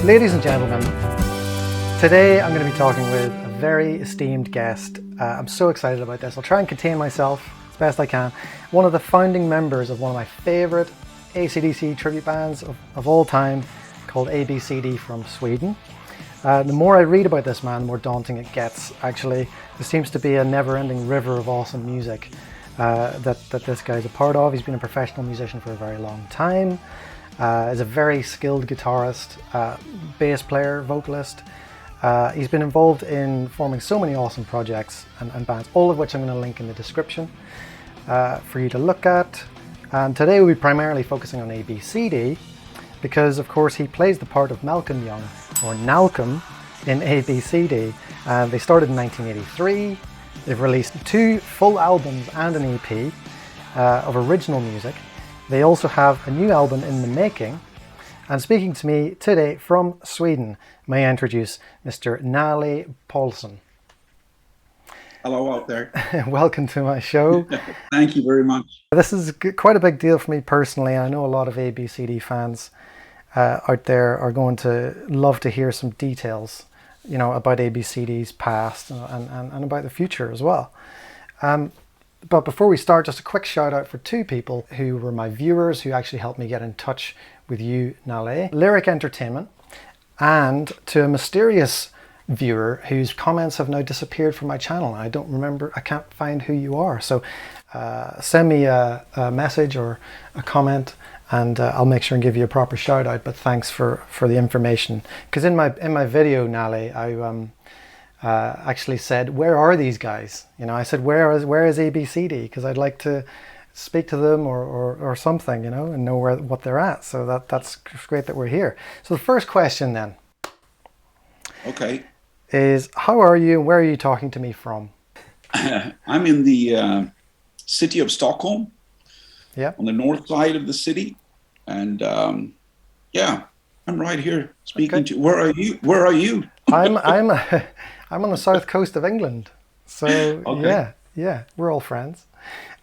Ladies and gentlemen, today I'm going to be talking with a very esteemed guest. I'm so excited about this. I'll try and contain myself as best I can. One of the founding members of one of my favourite ACDC tribute bands of all time, called ABCD from Sweden. The more I read about this man, the more daunting it gets. Actually, there seems to be a never-ending river of awesome music that this guy's a part of. He's been a professional musician for a very long time. Is a very skilled guitarist, bass player, vocalist. He's been involved in forming so many awesome projects and bands, all of which I'm going to link in the description for you to look at. And today we'll be primarily focusing on ABCD because, of course, he plays the part of Malcolm Young, or Nalcolm, in ABCD. They started in 1983. They've released 2 full albums and an EP of original music. They also have a new album in the making. And speaking to me today from Sweden, may I introduce Mr. Nalle Pahlsson. Hello out there. Welcome to my show. Thank you very much. This is quite a big deal for me personally. I know a lot of ABCD fans out there are going to love to hear some details, you know, about ABCD's past and about the future as well. But before we start, just a quick shout out for 2 people who were my viewers, who actually helped me get in touch with you, Nalle. Lyric Entertainment, and to a mysterious viewer whose comments have now disappeared from my channel. I don't remember, I can't find who you are. So send me a message or a comment and I'll make sure and give you a proper shout out. But thanks for the information. Because in my video, Nalle, I actually said, where are these guys? You know, I said, where is ABCD? Because I'd like to speak to them or something, you know, and know what they're at. So that's great that we're here. So the first question then, okay, is how are you and where are you talking to me from? I'm in the city of Stockholm, yeah, on the north side of the city, and yeah, I'm right here speaking to. Where are you? Where are you? I'm on the south coast of England, so okay. yeah, we're all friends.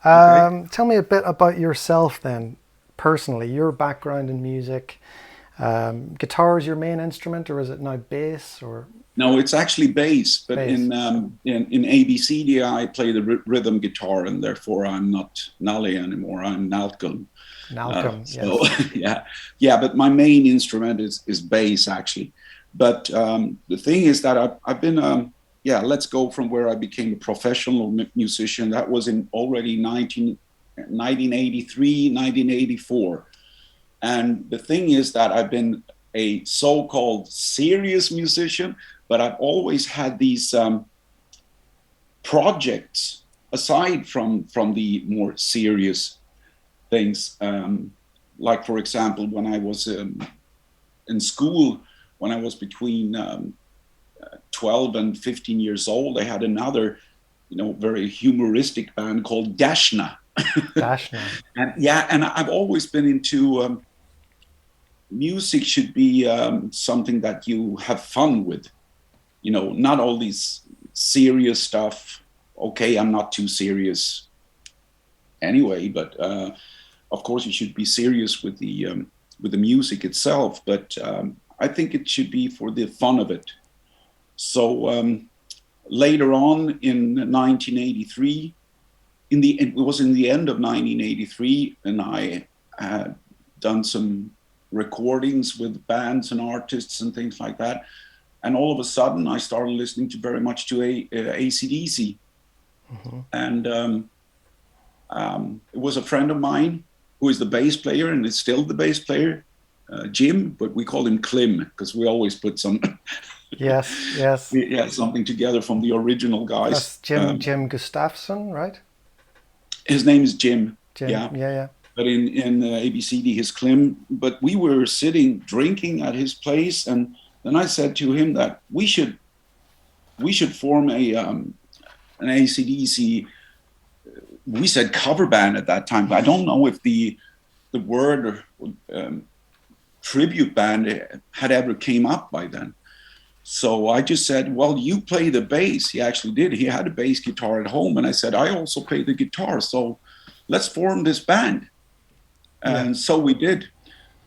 Okay. Tell me a bit about yourself then, personally, your background in music. Guitar is your main instrument, or is it now bass? Or no, it's actually bass. But bass. in ABCD, I play the rhythm guitar, and therefore I'm not Nalle anymore. I'm Nalcolm. Nalcolm, so yes. yeah. But my main instrument is bass actually. But the thing is that I've been let's go from where I became a professional musician. That was in already 1983, 1984. And the thing is that I've been a so-called serious musician, but I've always had these projects aside from the more serious things. Like, for example, when I was in school, when I was between 12 and 15 years old, I had another, very humoristic band called Dashna. Dashna. and I've always been into music should be something that you have fun with, not all these serious stuff. Okay, I'm not too serious anyway, but of course you should be serious with the music itself. But I think it should be for the fun of it. So later on in 1983, it was in the end of 1983, and I had done some recordings with bands and artists and things like that. And all of a sudden, I started listening very much to ACDC. Mm-hmm. And it was a friend of mine who is the bass player and is still the bass player, Jim, but we call him Klim because we always put some yes something together from the original guys. That's Jim Gustafsson, right? His name is Jim. Yeah. But in ABCD, his Klim. But we were sitting drinking at his place, and then I said to him that we should form an ACDC. We said cover band at that time, but I don't know if the word tribute band had ever came up by then. So I just said, well, you play the bass. He actually did. He had a bass guitar at home. And I said, I also play the guitar. So let's form this band. And so we did.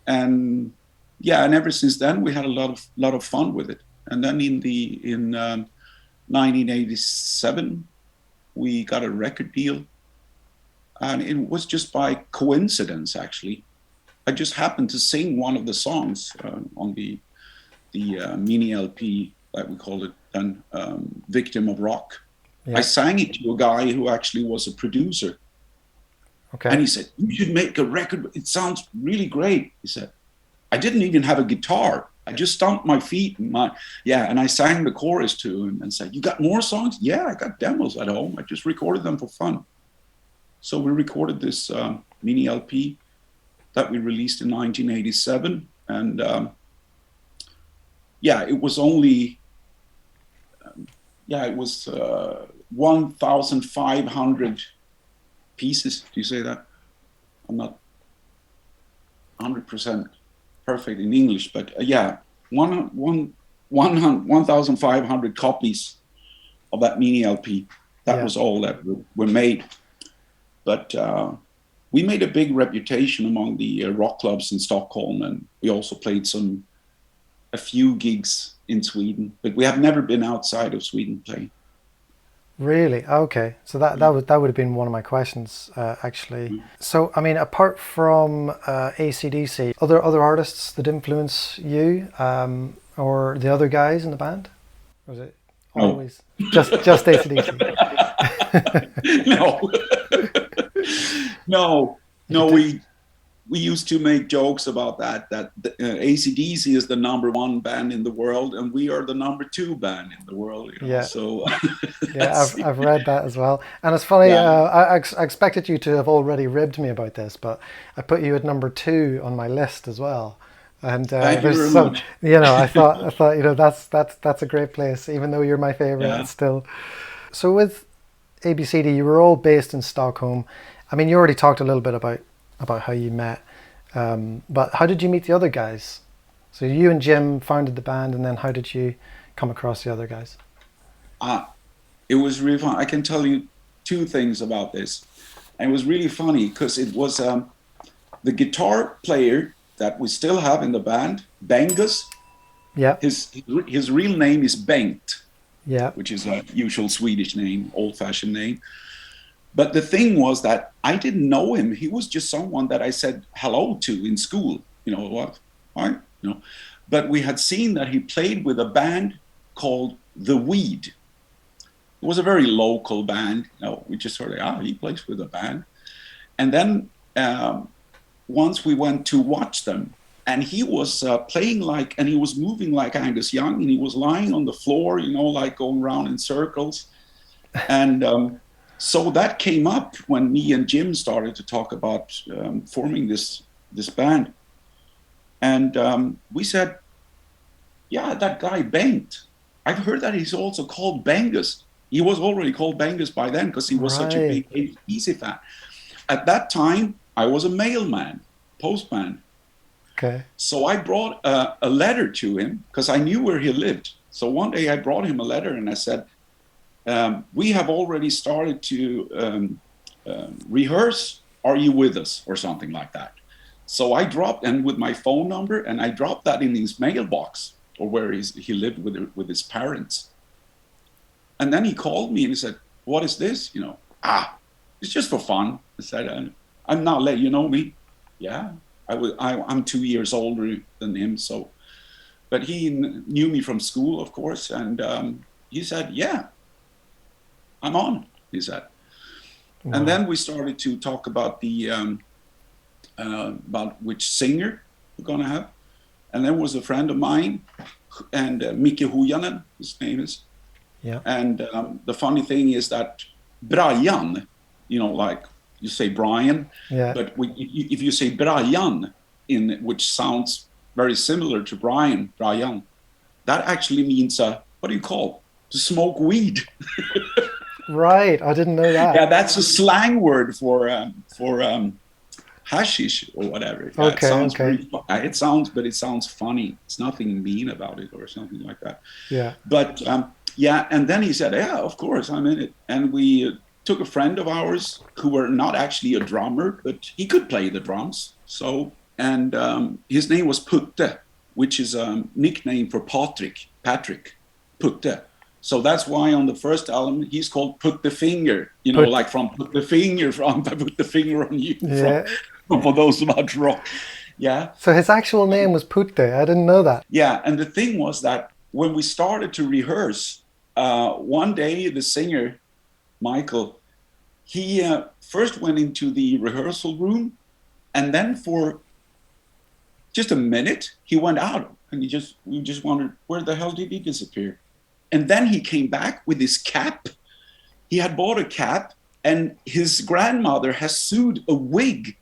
And yeah, and ever since then we had a lot of fun with it. And then in 1987 we got a record deal, and it was just by coincidence actually. I just happened to sing one of the songs on the mini LP that we called it then, Victim of Rock. Yeah. I sang it to a guy who actually was a producer. Okay. And he said, "You should make a record. It sounds really great." He said, "I didn't even have a guitar. I just stomped my feet and and I sang the chorus to him and said, 'You got more songs?' 'Yeah, I got demos at home. I just recorded them for fun.'" So we recorded this mini LP that we released in 1987. And it was only, it was 1,500 pieces. Do you say that? I'm not 100% perfect in English, but 1,500 copies of that mini LP. That was all that were made. But we made a big reputation among the rock clubs in Stockholm, and we also played a few gigs in Sweden, but we have never been outside of Sweden playing. Really? Okay. So that would have been one of my questions, actually. So, I mean, apart from ACDC, other artists that influence you, or the other guys in the band? Or was it always just ACDC? No. We used to make jokes about that ACDC is the number one band in the world, and we are the number two band in the world. Yeah. So I've read that as well, and it's funny. I expected you to have already ribbed me about this, but I put you at number 2 on my list as well. And there's some, I thought, that's a great place, even though you're my favorite. Yeah. It's still. So with ABCD, you were all based in Stockholm. I mean, you already talked a little bit about how you met, but how did you meet the other guys? So you and Jim founded the band, and then how did you come across the other guys? It was really fun. I can tell you 2 things about this. And it was really funny because it was the guitar player that we still have in the band, Bengus. Yeah. His real name is Bengt. Yeah. Which is a usual Swedish name, old-fashioned name. But the thing was that I didn't know him. He was just someone that I said hello to in school. But we had seen that he played with a band called The Weed. It was a very local band. We just sort of, he plays with a band. And then once we went to watch them, and he was playing and he was moving like Angus Young, and he was lying on the floor, like going around in circles. And so that came up when me and Jim started to talk about forming this band. And we said, that guy Bengt, I've heard that he's also called Bengus. He was already called Bengus by then because he was such a big ACDC fan. At that time, I was a mailman, postman. Okay. So I brought a letter to him because I knew where he lived. So one day I brought him a letter and I said, we have already started to rehearse. Are you with us? Or something like that. So I dropped, and with my phone number, and I dropped that in his mailbox, or where he lived with his parents. And then he called me and he said, "What is this? It's just for fun." I said, "I'm Nalle, you know me?" "Yeah, I'm 2 years older than him." But he knew me from school, of course. And he said, "Yeah, I'm on," he said. Wow. And then we started to talk about about which singer we're going to have. And there was a friend of mine, and Micke Hujanen, his name is. Yeah. And the funny thing is that Brian, like you say Brian, but if you say Brian, which sounds very similar to Brian, that actually means, what do you call? To smoke weed. Right, I didn't know that. Yeah, that's a slang word for hashish or whatever. Yeah, it sounds funny. It's nothing mean about it or something like that. Yeah. But and then he said, "Yeah, of course, I'm in it." And we took a friend of ours who were not actually a drummer, but he could play the drums. So, and his name was Putte. which is a nickname for Patrick, Putte. So that's why on the first album he's called Put the Finger, like from Put the Finger from I Put the Finger on You, from For Those About Rock. Yeah. So his actual name was Putte. I didn't know that. Yeah, and the thing was that when we started to rehearse, one day the singer, Michael, he first went into the rehearsal room, and then for just a minute, he went out, and we just wondered, where the hell did he disappear? And then he came back with his cap. He had bought a cap, and his grandmother has sewed a wig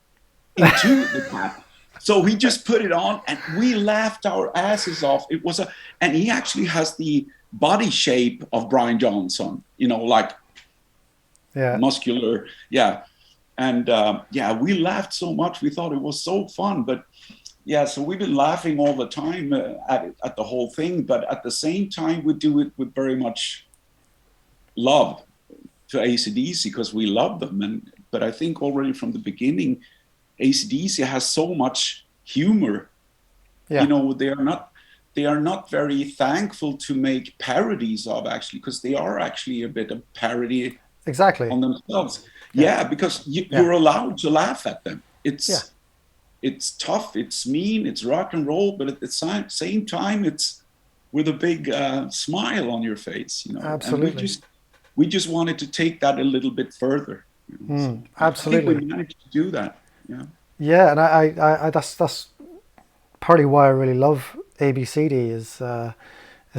into the cap. So he just put it on, and we laughed our asses off. And he actually has the body shape of Brian Johnson, like muscular. Yeah. And we laughed so much. We thought it was so fun. But yeah, so we've been laughing all the time at the whole thing. But at the same time, we do it with very much love to ACDC because we love them. But I think already from the beginning, ACDC has so much humor. Yeah. They are not very thankful to make parodies of, actually, because they are actually a bit of parody on themselves. Yeah, because you're allowed to laugh at them. It's tough, it's mean, it's rock and roll, but at the same time, it's with a big smile on your face. Absolutely. And we just wanted to take that a little bit further. So absolutely. I think we managed to do that. Yeah. Yeah, and I that's partly why I really love ABCD is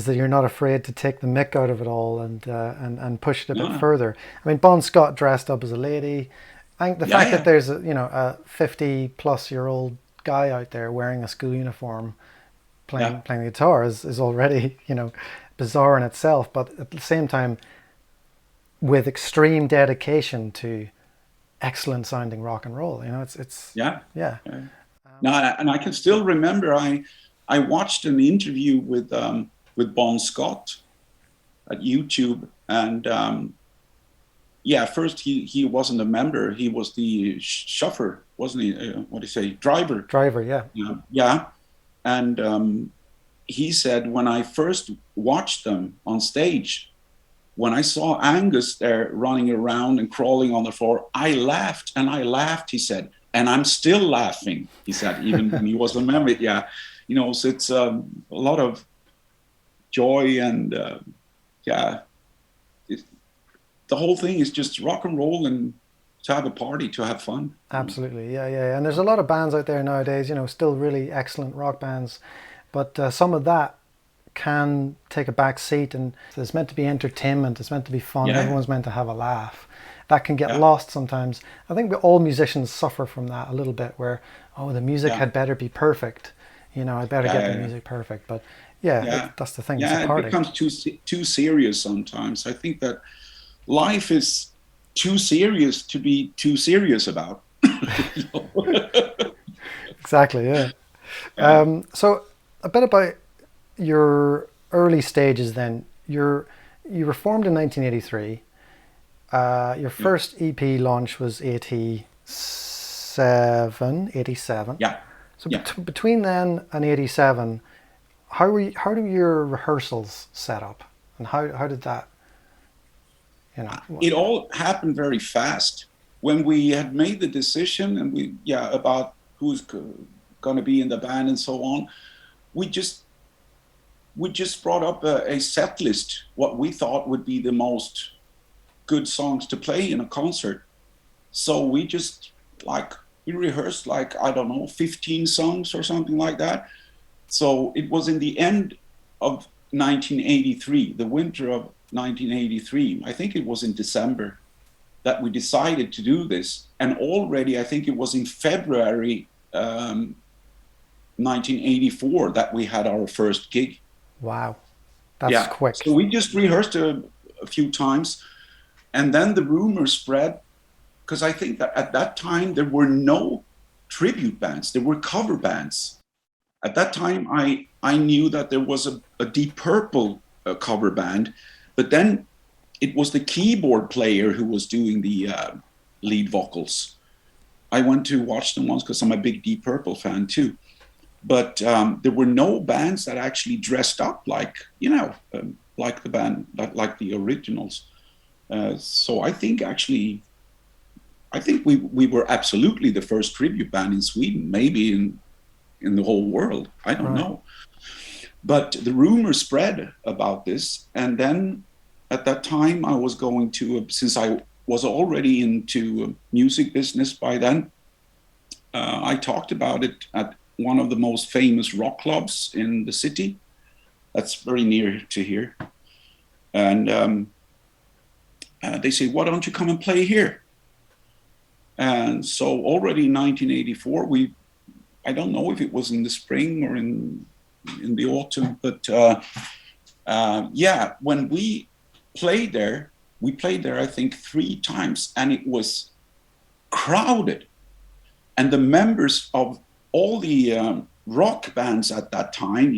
that you're not afraid to take the mick out of it all and push it a bit further. I mean, Bon Scott dressed up as a lady. I think the fact that there's a 50-plus-year-old guy out there wearing a school uniform playing the guitar is already bizarre in itself. But at the same time, with extreme dedication to excellent sounding rock and roll, it's No, and I can still remember I watched an interview with Bon Scott at YouTube, and first he wasn't a member, he was the chauffeur, wasn't he? What do you say, driver, yeah. And he said, when I first watched them on stage, when I saw Angus there running around and crawling on the floor, I laughed and I laughed, he said, and I'm still laughing, he said, even when he was a member. Yeah, so it's a lot of joy, and the whole thing is just rock and roll and to have a party, to have fun. Absolutely, yeah. And there's a lot of bands out there nowadays, still really excellent rock bands, but some of that can take a back seat, and it's meant to be entertainment, it's meant to be fun, everyone's meant to have a laugh. That can get lost sometimes. I think all musicians suffer from that a little bit, where the music had better be perfect, I better get the music perfect. But that's the thing. Yeah, it becomes too serious sometimes. I think that life is too serious to be too serious about. Exactly, yeah. So a bit about your early stages then. You were formed in 1983. Your first EP launch was 87. Yeah. So between then and 87, how do your rehearsals set up, and how did that? It all happened very fast. When we had made the decision and about who's going to be in the band and so on, we just brought up a set list, what we thought would be the most good songs to play in a concert. So we rehearsed 15 songs or something like that. So it was in the end of 1983, the winter of 1983, I think it was in December, that we decided to do this. And already, I think it was in February 1984 that we had our first gig. Wow, that's quick. So we just rehearsed a few times, and then the rumor spread, because I think that at that time there were no tribute bands, there were cover bands. At that time, I knew that there was a Deep Purple cover band, but then it was the keyboard player who was doing the lead vocals. I went to watch them once because I'm a big Deep Purple fan too. but there were no bands that actually dressed up like, like the band, like the originals. So I think we were absolutely the first tribute band in Sweden, maybe in the whole world. I don't know. But the rumor spread about this. And then at that time I was going to, since I was already into music business by then, I talked about it at one of the most famous rock clubs in the city. That's very near to here. And they say, why don't you come and play here? And so already in 1984, I don't know if it was in the spring or in the autumn, but yeah, when we played there, I think 3 times, and it was crowded. And the members of all the rock bands at that time,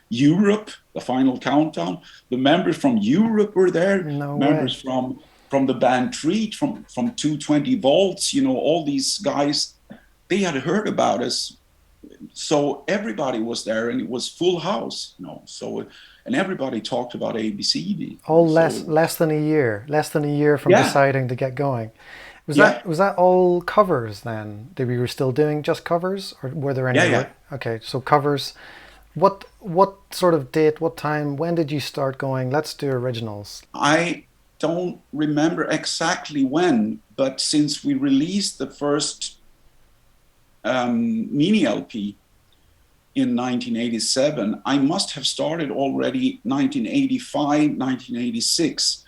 Europe, the Final Countdown, the members from Europe were there, members from the band Treat, from 220 Volts, all these guys, they had heard about us. So everybody was there, and it was full house, So, and everybody talked about ABCD. All less than a year from deciding to get going. Was that all covers then? That we were still doing just covers, or were there any? Okay, so covers. What sort of date? What time? When did you start going? Let's do originals. I don't remember exactly when, but since we released the first mini LP in 1987, I must have started already 1985, 1986,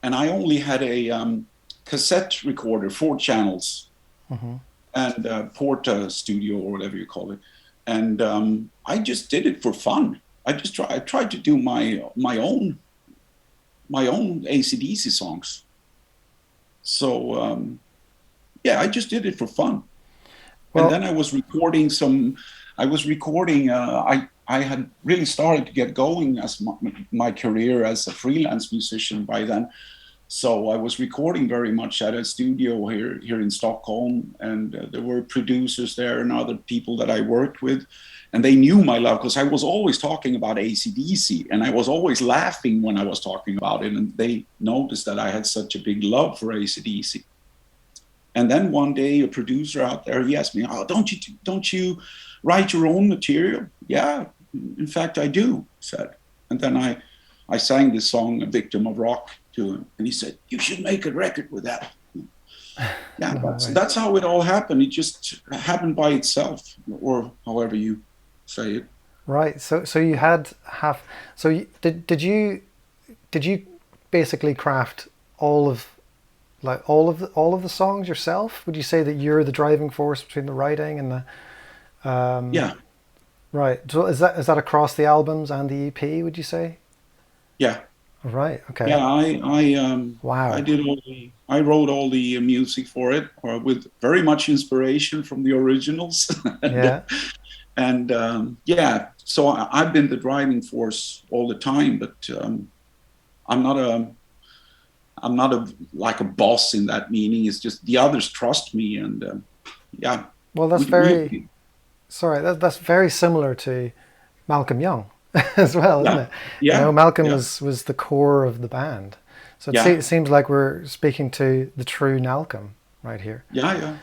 and I only had a cassette recorder, 4 channels, and Porta Studio, or whatever you call it, and I just did it for fun. I tried to do my own ACDC songs. So yeah, I just did it for fun. Well, and then I was recording I had really started to get going as my career as a freelance musician by then. So I was recording very much at a studio here in Stockholm, and there were producers there and other people that I worked with, and they knew my love because I was always talking about ACDC, and I was always laughing when I was talking about it, and they noticed that I had such a big love for ACDC. And then one day, a producer out there, he asked me, "Oh, don't you write your own material?" "Yeah, in fact, I do," I said. And then I sang this song, "A Victim of Rock," to him, and he said, "You should make a record with that." Yeah, that's how it all happened. It just happened by itself, or however you say it. Right. So you had half. So did you basically craft all of the songs yourself? Would you say that you're the driving force between the writing and the? Yeah. Right. So is that across the albums and the EP? Would you say? Yeah. Right. Okay. Yeah. Wow. I wrote all the music for it, with very much inspiration from the originals. Yeah. And yeah, so I've been the driving force all the time, but I'm not like a boss in that meaning. It's just the others trust me, and yeah. Well, that's that's very similar to Malcolm Young as well, isn't it? Yeah. Malcolm was the core of the band, so it seems like we're speaking to the true Nalcolm right here. Yeah.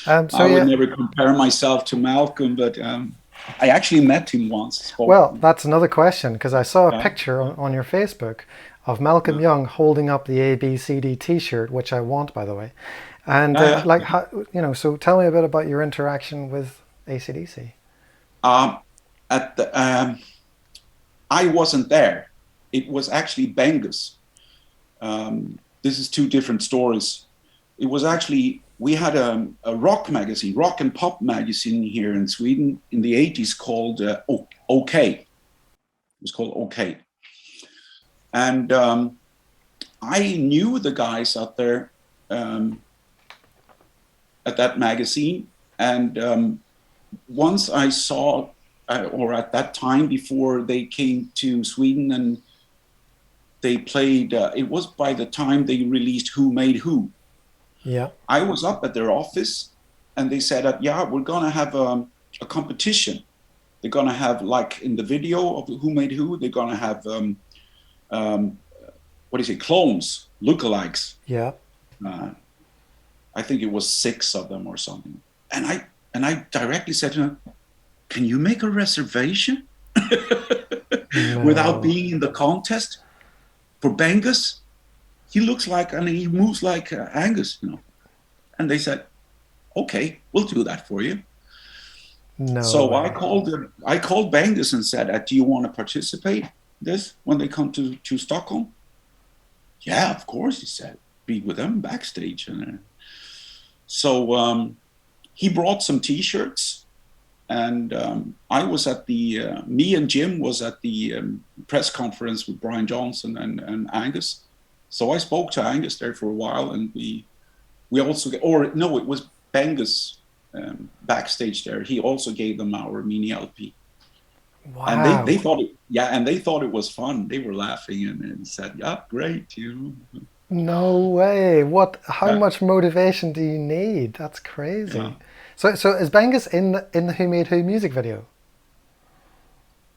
So I would never compare myself to Malcolm, but I actually met him once. Well, that's another question, because I saw a picture on your Facebook of Malcolm Young holding up the ABCD T-shirt, which I want, by the way. And how, so tell me a bit about your interaction with ACDC. I wasn't there. It was actually Bengus. This is 2 different stories. It was actually, we had a rock magazine, rock and pop magazine here in Sweden in the 80s called OK. It was called OK. And I knew the guys out there at that magazine. And once I saw, or at that time before they came to Sweden and they played, it was by the time they released Who Made Who. Yeah. I was up at their office and they said, yeah, we're going to have a a competition. They're going to have, like in the video of Who Made Who, they're going to have, what do you say, clones, lookalikes. Yeah. I think it was 6 of them or something. And I directly said to him, can you make a reservation without being in the contest for Bengus? He looks like, and he moves like Angus, you know. And they said, okay, we'll do that for you. No so way. I called Bengus and said, do you want to participate in this when they come to Stockholm? Yeah, of course, he said. Be with them backstage. And so he brought some T-shirts, and I was at me and Jim was at the press conference with Brian Johnson and Angus. So I spoke to Angus there for a while, and we also, it was Bengus backstage there. He also gave them our mini LP. Wow. And they thought it was fun. They were laughing and said, yeah, great, you know. No way. How much motivation do you need? That's crazy. Yeah. So is Bengus in the Who Made Who music video?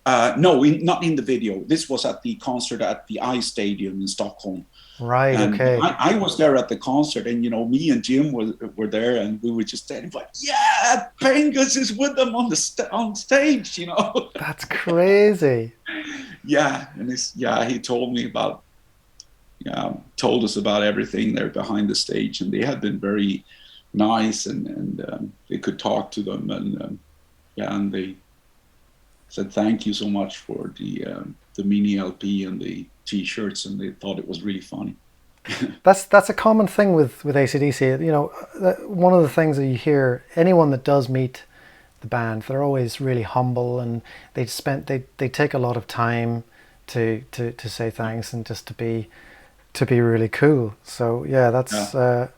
No, not in the video. This was at the concert at the I Stadium in Stockholm. Right, and okay. I was there at the concert, and, you know, me and Jim were there, and we were just standing like, yeah, Bengus is with them on stage, you know. That's crazy. Yeah, and he told us about everything there behind the stage, and they had been very nice, and they could talk to them, and they said thank you so much for the mini LP and the T-shirts, and they thought it was really funny. That's a common thing with ACDC. You know, one of the things that you hear, anyone that does meet the band, they're always really humble, and they take a lot of time to say thanks and just to be really cool. So yeah, that's a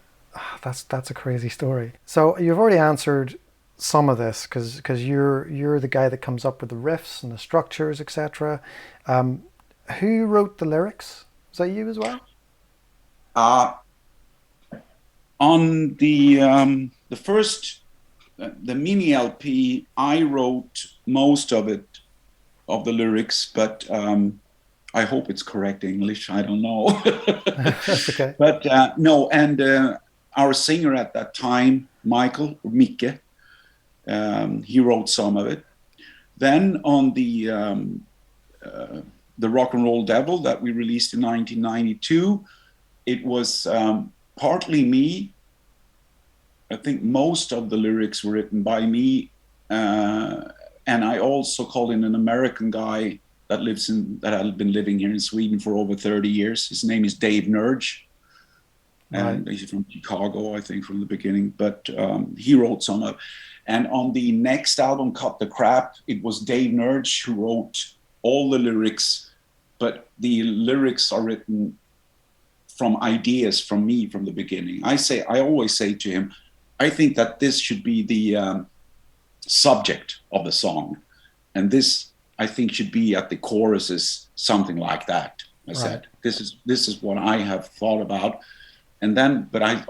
crazy story. So you've already answered some of this because you're the guy that comes up with the riffs and the structures, etc. Who wrote the lyrics? Is that you as well? On the first the mini LP, I wrote most of the lyrics, but I hope it's correct English. I don't know. That's okay. But no, and our singer at that time, Mike, he wrote some of it. Then on the Rock and Roll Devil that we released in 1992, it was partly me. I think most of the lyrics were written by me, and I also called in an American guy that had been living here in Sweden for over 30 years. His name is Dave Nurge, and he's from Chicago, I think, from the beginning. But he wrote some of. And on the next album, Cut the Crap, it was Dave Nurge who wrote all the lyrics, but the lyrics are written from ideas from me from the beginning. I always say to him, I think that this should be the subject of the song, and this I think should be at the choruses, something like that. I said, this is what I have thought about, and then, but I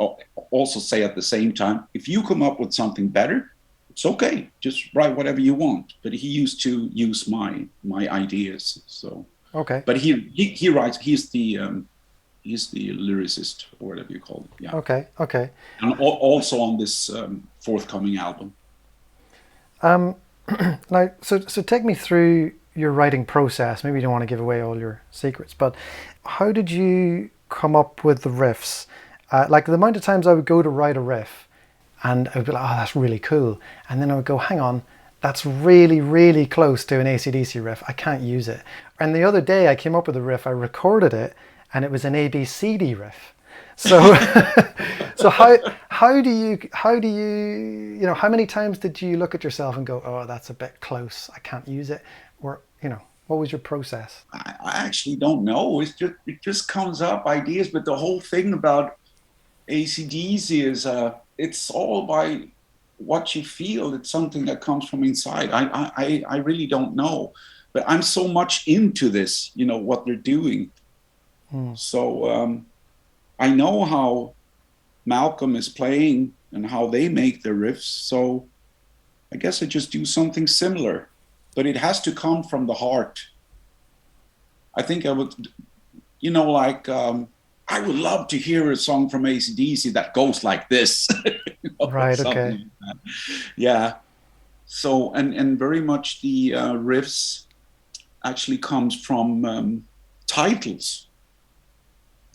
also say at the same time, if you come up with something better, it's okay. Just write whatever you want. But he used to use my ideas. So okay. But he writes. He's the lyricist, or whatever you call it. Yeah. Okay. And also on this forthcoming album. Now, so take me through your writing process. Maybe you don't want to give away all your secrets, but how did you come up with the riffs? Like the amount of times I would go to write a riff, and I would be like, oh, that's really cool. And then I would go, hang on, that's really, really close to an AC/DC riff. I can't use it. And the other day I came up with a riff, I recorded it, and it was an ABCD riff. So, so how do you, you know, how many times did you look at yourself and go, oh, that's a bit close, I can't use it? Or, you know, what was your process? I actually don't know. It just comes up, ideas. But the whole thing about AC/DC is it's all by what you feel. It's something that comes from inside. I really don't know. But I'm so much into this, you know, what they're doing. So I know how Nalcolm is playing and how they make their riffs. So I guess I just do something similar, but it has to come from the heart. I think I would, like, I would love to hear a song from ACDC that goes like this, Right. something Okay. like that. Yeah. So, and very much the riffs actually comes from titles.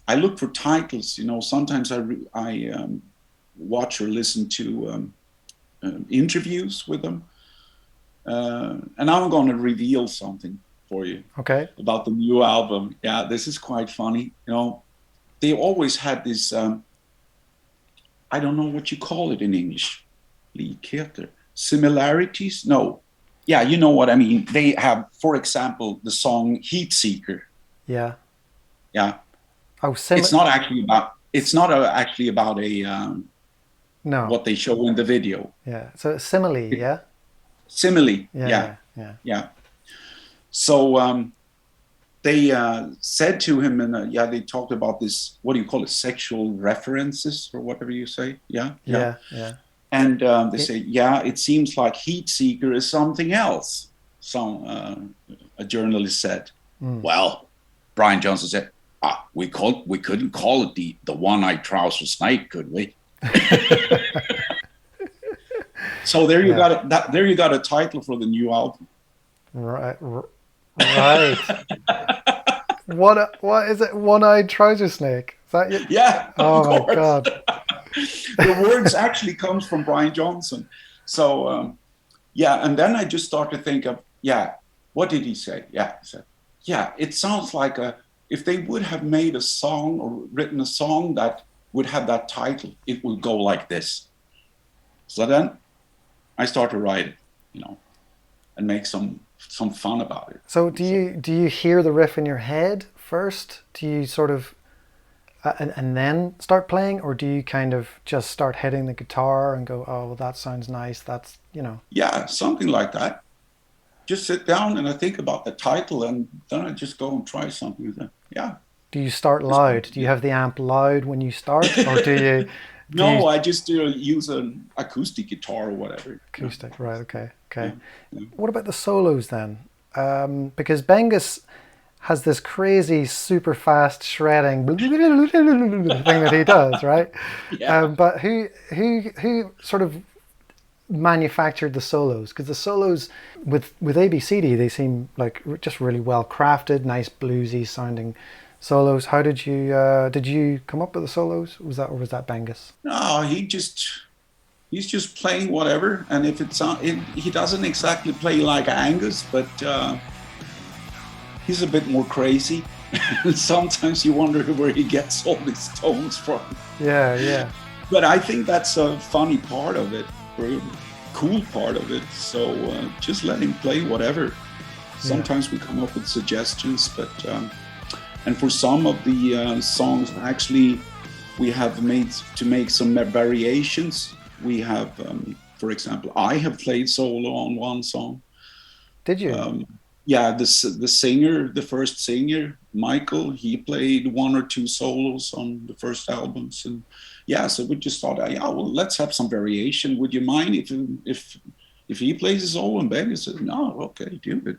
I look for titles. Sometimes I watch or listen to interviews with them, and I'm going to reveal something for you Okay. about the new album. Yeah, this is quite funny. They always had this. I don't know what you call it in English. Likheter. Similarities? No. Yeah, you know what I mean. They have, for example, the song Heat Seeker. Yeah. Yeah. Oh, It's not actually about. It's not actually about a no. what they show in the video. Yeah. So simile. Yeah. Simile. Yeah. Yeah. Yeah. Yeah. Yeah. So they said to him, and they talked about this. What do you call it? Sexual references or whatever you say. Yeah. Yeah. Yeah. Yeah. And they say, it seems like Heat Seeker is something else. A journalist said. Well, Brian Johnson said, we couldn't call it the one-eyed trouser snake, could we? So there you got it. There you got a title for the new album. Right. Right. What is it? One-eyed trouser snake? Is that you? Yeah. Oh Of my course. God. The words actually comes from Brian Johnson. So and then I just started to think of what did he say? Yeah, he said, it sounds like if they would have made a song or written a song that would have that title, it would go like this. So then I started to write it, and make some fun about it. So do you hear the riff in your head first? Do you sort of and then start playing, or do you kind of just start hitting the guitar and go, oh, well, that sounds nice. That's Yeah, something like that. Just sit down and I think about the title, and then I just go and try something with it. Yeah. Do you start loud? Do you have the amp loud when you start, or do you? No, I just use an acoustic guitar or whatever. Acoustic, right? Okay. Yeah. What about the solos then? Because Bengus has this crazy, super fast shredding thing that he does, right? Yeah. But who sort of manufactured the solos? Because the solos with ABCD, they seem like just really well crafted, nice bluesy sounding solos. How did you come up with the solos? Was that Bengus? No, he's just playing whatever, and if he doesn't exactly play like Angus, but he's a bit more crazy. Sometimes you wonder where he gets all these tones from. Yeah. But I think that's a funny part of it, or a cool part of it. So just let him play whatever. Sometimes we come up with suggestions, but and for some of the songs, actually, we have made some variations. We have, for example, I have played solo on one song. Did you? The singer, the first singer, Michael, he played one or two solos on the first albums, and so we just thought, well, let's have some variation. Would you mind if he plays a solo? And Ben says, no, okay, do it.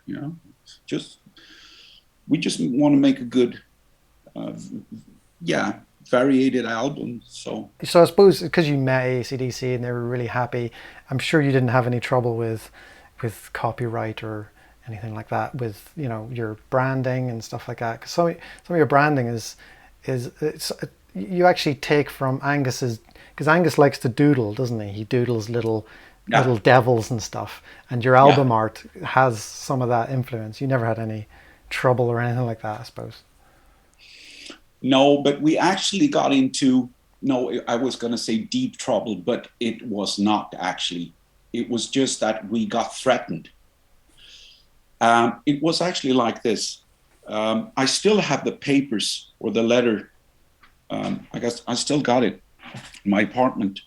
We just want to make a good, variated album. So I suppose because you met ACDC and they were really happy, I'm sure you didn't have any trouble with copyright or anything like that with your branding and stuff like that. Because some of your branding is you actually take from Angus's, because Angus likes to doodle, doesn't he? He doodles little devils and stuff, and your album art has some of that influence. You never had any trouble or anything like that, I suppose. No, but we actually got into, I was going to say deep trouble, but it was not actually. It was just that we got threatened. It was actually like this. I still have the papers or the letter. I guess I still got it in my apartment.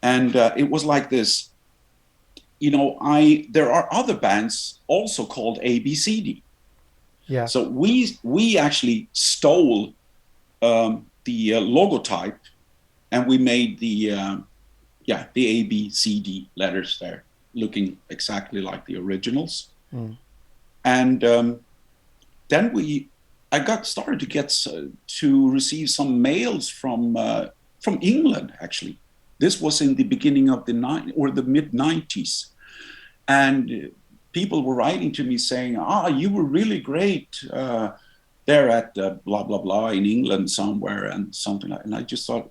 And it was like this. There are other bands also called ABCD. Yeah. So we actually stole the logotype, and we made the yeah, the A, B, C, D letters there, looking exactly like the originals. Mm. And then I got started to get to receive some mails from England. Actually, this was in the beginning of the mid '90s, and people were writing to me saying, "Ah, you were really great there at blah blah blah in England somewhere," and something like. And I just thought,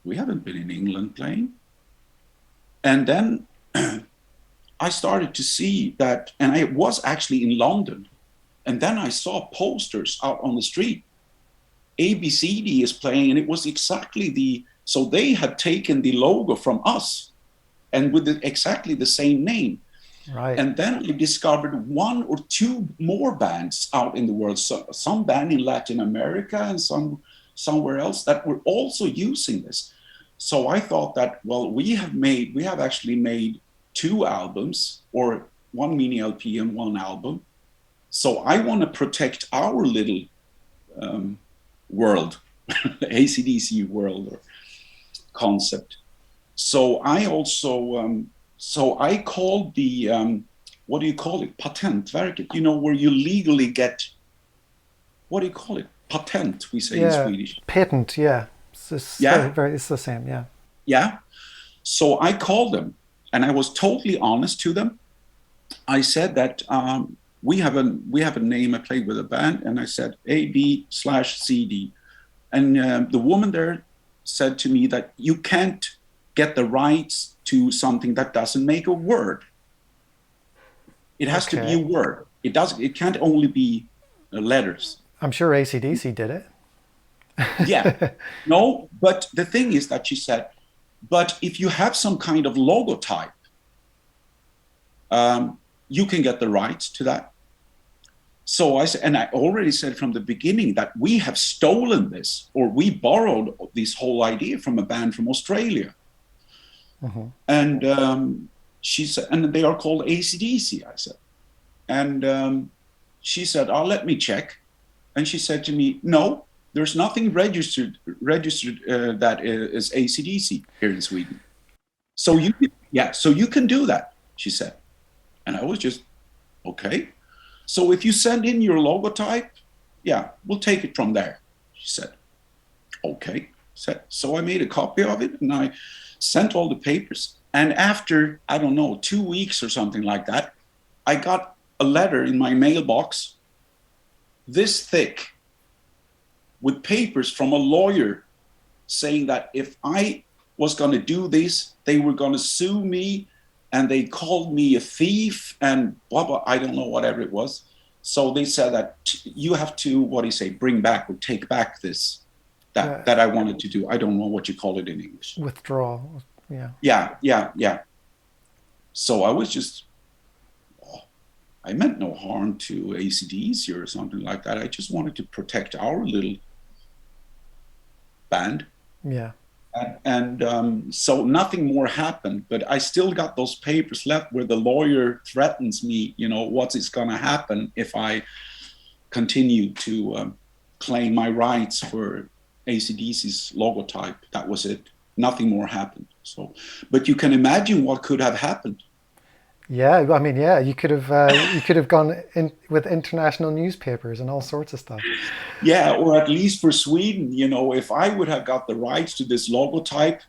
we haven't been in England playing. And then I started to see that, and I was actually in London. And then I saw posters out on the street. ABCD is playing, and it was exactly so they had taken the logo from us and with exactly the same name. Right. And then I discovered one or two more bands out in the world, so, some band in Latin America and some somewhere else that were also using this. So I thought that, well, we have actually made two albums, or one mini LP and one album. So I want to protect our little world, ACDC world or concept. So I also, so I called the, what do you call it? Patentverket, where you legally get, what do you call it? Patent, we say in Yeah. Swedish. Patent. Yeah. It's Yeah, it's the same. Yeah. yeah. So I called them and I was totally honest to them. I said that we have a name. I played with a band, and I said AB/CD, and the woman there said to me that you can't get the rights to something that doesn't make a word. It has to be a Okay. word. It can't only be letters. I'm sure ACDC did it. Yeah, no, but the thing is that she said, but if you have some kind of logotype, you can get the rights to that. So I said, and I already said from the beginning that we have stolen this, or we borrowed this whole idea from a band from Australia. Mm-hmm. And she said, and they are called ACDC, I said. And she said, "Oh, let me check." And she said to me, "No, there's nothing registered that is ACDC here in Sweden. So so you can do that," she said. And I was just, okay. So if you send in your logotype, yeah, we'll take it from there, she said. Okay. So I made a copy of it and I sent all the papers. And after, I don't know, 2 weeks or something like that, I got a letter in my mailbox this thick with papers from a lawyer saying that if I was going to do this, they were going to sue me, and they called me a thief and blah, blah, I don't know, whatever it was. So they said that you have to, what do you say, bring back or take back this, that I wanted to do. I don't know what you call it in English. Withdraw. Yeah. Yeah. So I was just, I meant no harm to ACDC or something like that. I just wanted to protect our little band. Yeah. And so nothing more happened, but I still got those papers left where the lawyer threatens me, what's going to happen if I continue to claim my rights for ACDC's logotype. That was it. Nothing more happened. So, but you can imagine what could have happened. Yeah, I mean, yeah, you could have gone in with international newspapers and all sorts of stuff. Yeah, or at least for Sweden, if I would have got the rights to this logotype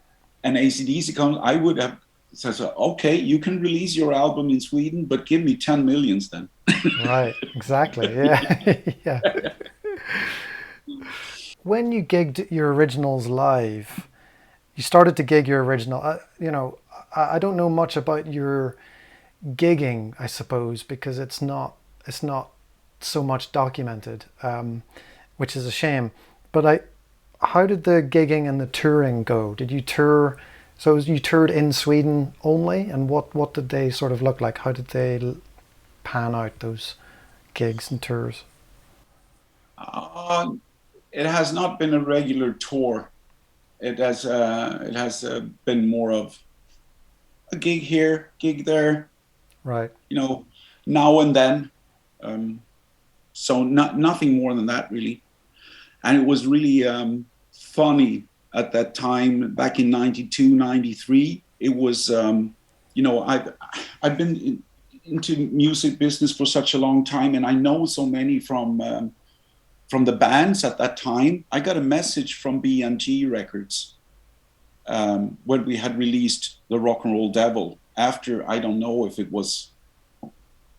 and ACDC comes, I would have said, okay, you can release your album in Sweden, but give me 10 millions then. Right, exactly. Yeah. Yeah. When you gigged your originals live, you started to gig your original, I don't know much about your gigging, I suppose, because it's not so much documented, which is a shame. But how did the gigging and the touring go? Did you tour? So you toured in Sweden only, and what did they sort of look like? How did they pan out, those gigs and tours? It has not been a regular tour. It has been more of a gig here, gig there. Right. Now and then. So nothing more than that, really. And it was really funny at that time, back in 92, 93. It was, I've been into music business for such a long time, and I know so many from the bands at that time. I got a message from B&G Records when we had released The Rock and Roll Devil, after, I don't know if it was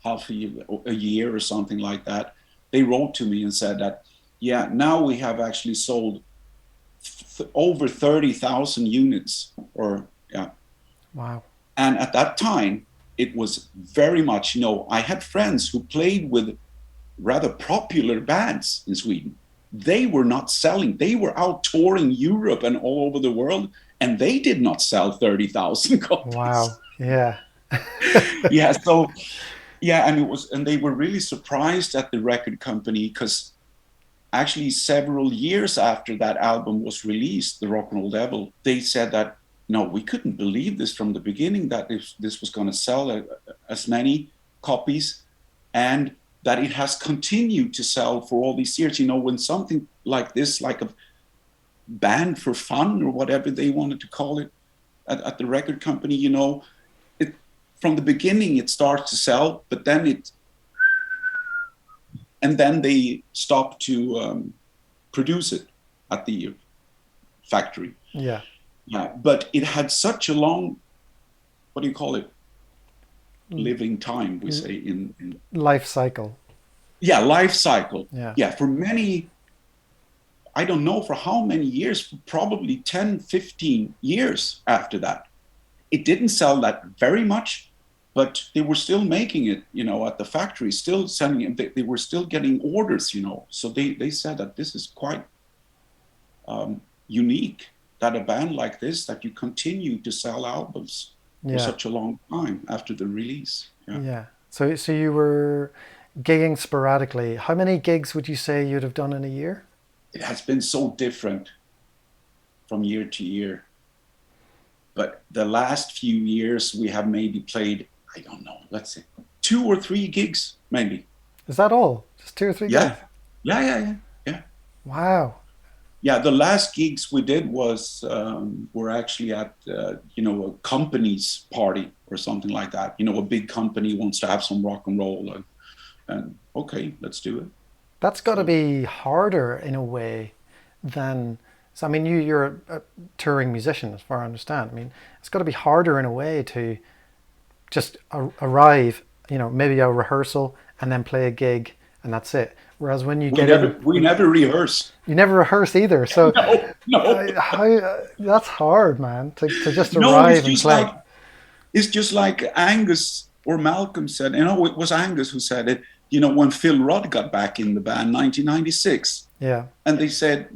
half a year or something like that. They wrote to me and said that, yeah, now we have actually sold over 30,000 units, or yeah. Wow. And at that time, it was very much, I had friends who played with rather popular bands in Sweden. They were not selling. They were out touring Europe and all over the world, and they did not sell 30,000 copies. Wow. Yeah. Yeah. So, yeah, and they were really surprised at the record company, because actually several years after that album was released, The Rock and Roll Devil, they said that, no, we couldn't believe this from the beginning, that this was going to sell as many copies, and that it has continued to sell for all these years. When something like this, like a band for fun or whatever they wanted to call it at the record company, it, from the beginning it starts to sell, but then then they stop to produce it at the factory. Yeah. Yeah, but it had such a long, what do you call it? Living time, we say in life cycle. Yeah, life cycle. Yeah. Yeah, for many, I don't know for how many years, probably 10, 15 years after that. It didn't sell that very much, but they were still making it, at the factory, still sending it. They were still getting orders, So they said that this is quite unique, that a band like this, that you continue to sell albums for such a long time after the release. Yeah. So you were gigging sporadically. How many gigs would you say you'd have done in a year? It has been so different from year to year. But the last few years we have maybe played, I don't know, let's say 2 or 3 gigs, maybe. Is that all? Just 2 or 3 gigs? Yeah. Wow. Yeah, the last gigs we did were actually at a company's party or something like that. A big company wants to have some rock and roll, and okay, let's do it. That's got to be harder in a way than. So I mean, you're a touring musician, as far as I understand. I mean, it's got to be harder in a way to just arrive, maybe a rehearsal and then play a gig and that's it. Whereas when you we never rehearse. You never rehearse either. So no. That's hard, man. To just arrive and play. It's just like Angus or Malcolm said. It was Angus who said it. When Phil Rudd got back in the band, 1996. Yeah. And they said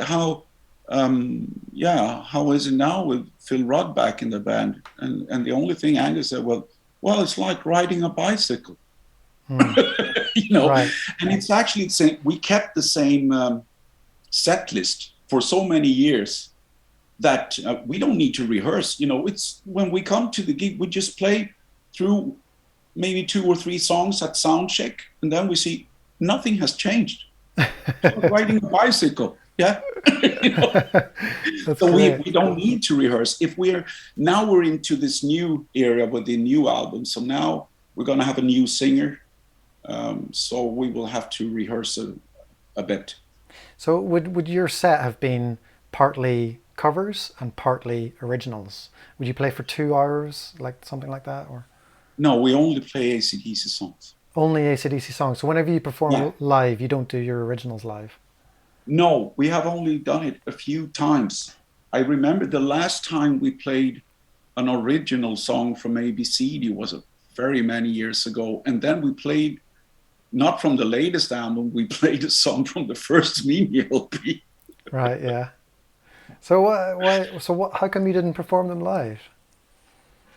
how is it now with Phil Rudd back in the band? And the only thing Angus said, well, it's like riding a bicycle. Right. And it's actually the same. We kept the same set list for so many years that we don't need to rehearse. It's when we come to the gig, we just play through maybe 2 or 3 songs at sound check, and then we see nothing has changed. Riding a bicycle. Yeah. So we don't need to rehearse. We're into this new era with the new album. So now we're going to have a new singer. So we will have to rehearse a bit. So would your set have been partly covers and partly originals? Would you play for 2 hours, like something like that, or? No, we only play ACDC songs. Only ACDC songs. So whenever you perform live, you don't do your originals live? No, we have only done it a few times. I remember the last time we played an original song from ACDC was very many years ago, and then we played. Not from the latest album, we played a song from the first mini LP. Right, yeah. So how come you didn't perform them live?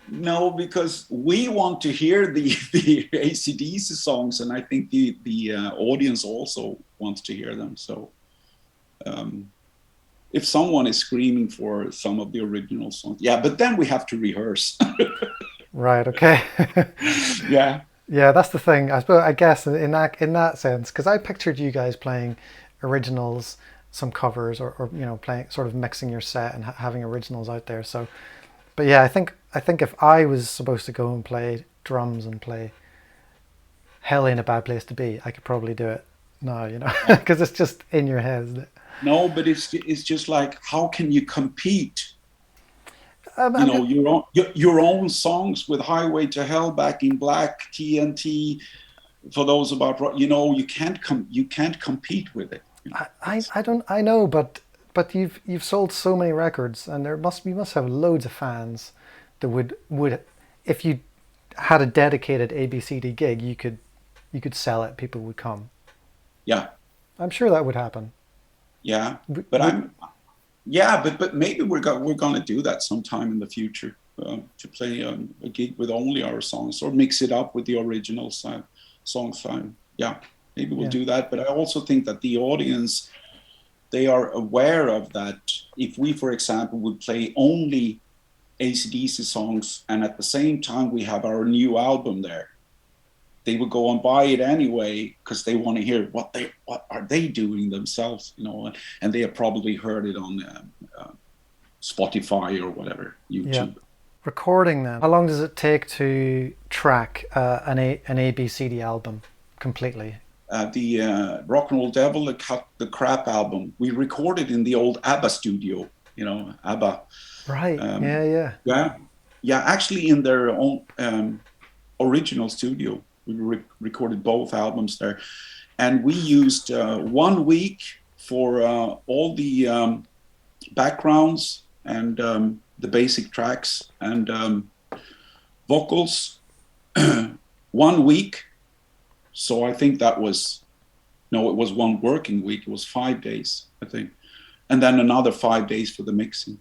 No, because we want to hear the AC/DC songs, and I think the audience also wants to hear them. So if someone is screaming for some of the original songs, but then we have to rehearse. Right, okay. Yeah. Yeah, that's the thing. I guess in that sense, because I pictured you guys playing originals some covers or you know, playing, sort of mixing your set and having originals out there. So, but yeah, I think if I was supposed to go and play drums and play Hell Ain't a Bad Place to Be, I could probably do it now, you know, because it's just in your head, isn't it? No, but it's just like, how can you compete? You I'm know, your own songs with Highway to Hell, Back in Black, TNT. For those about, you know, you can't compete with it. You know, I don't, I know, but you've sold so many records, and you must have loads of fans that would if you had a dedicated ABCD gig, you could sell it, people would come. yeah, I'm sure that would happen. yeah. Would, But would, yeah, but maybe we're gonna do that sometime in the future, to play a gig with only our songs or mix it up with the original songs. Yeah, maybe we'll yeah, do that. But I also think that the audience, they are aware of that. If we, for example, would play only ACDC songs and at the same time we have our new album there, they would go and buy it anyway because they want to hear what are they doing themselves, you know, and they have probably heard it on Spotify or whatever, yeah. YouTube. Recording then. How long does it take to track an ABCD album completely? The Rock and Roll Devil, the Cut the Crap album, we recorded in the old ABBA studio, you know, ABBA. Right. Um, Yeah. Yeah. yeah, yeah, actually in their own original studio. We recorded both albums there. And we used 1 week for all the backgrounds and the basic tracks and vocals. 1 week. So I think that was, no, it was 1 working week. It was 5 days, I think. And then another 5 days for the mixing.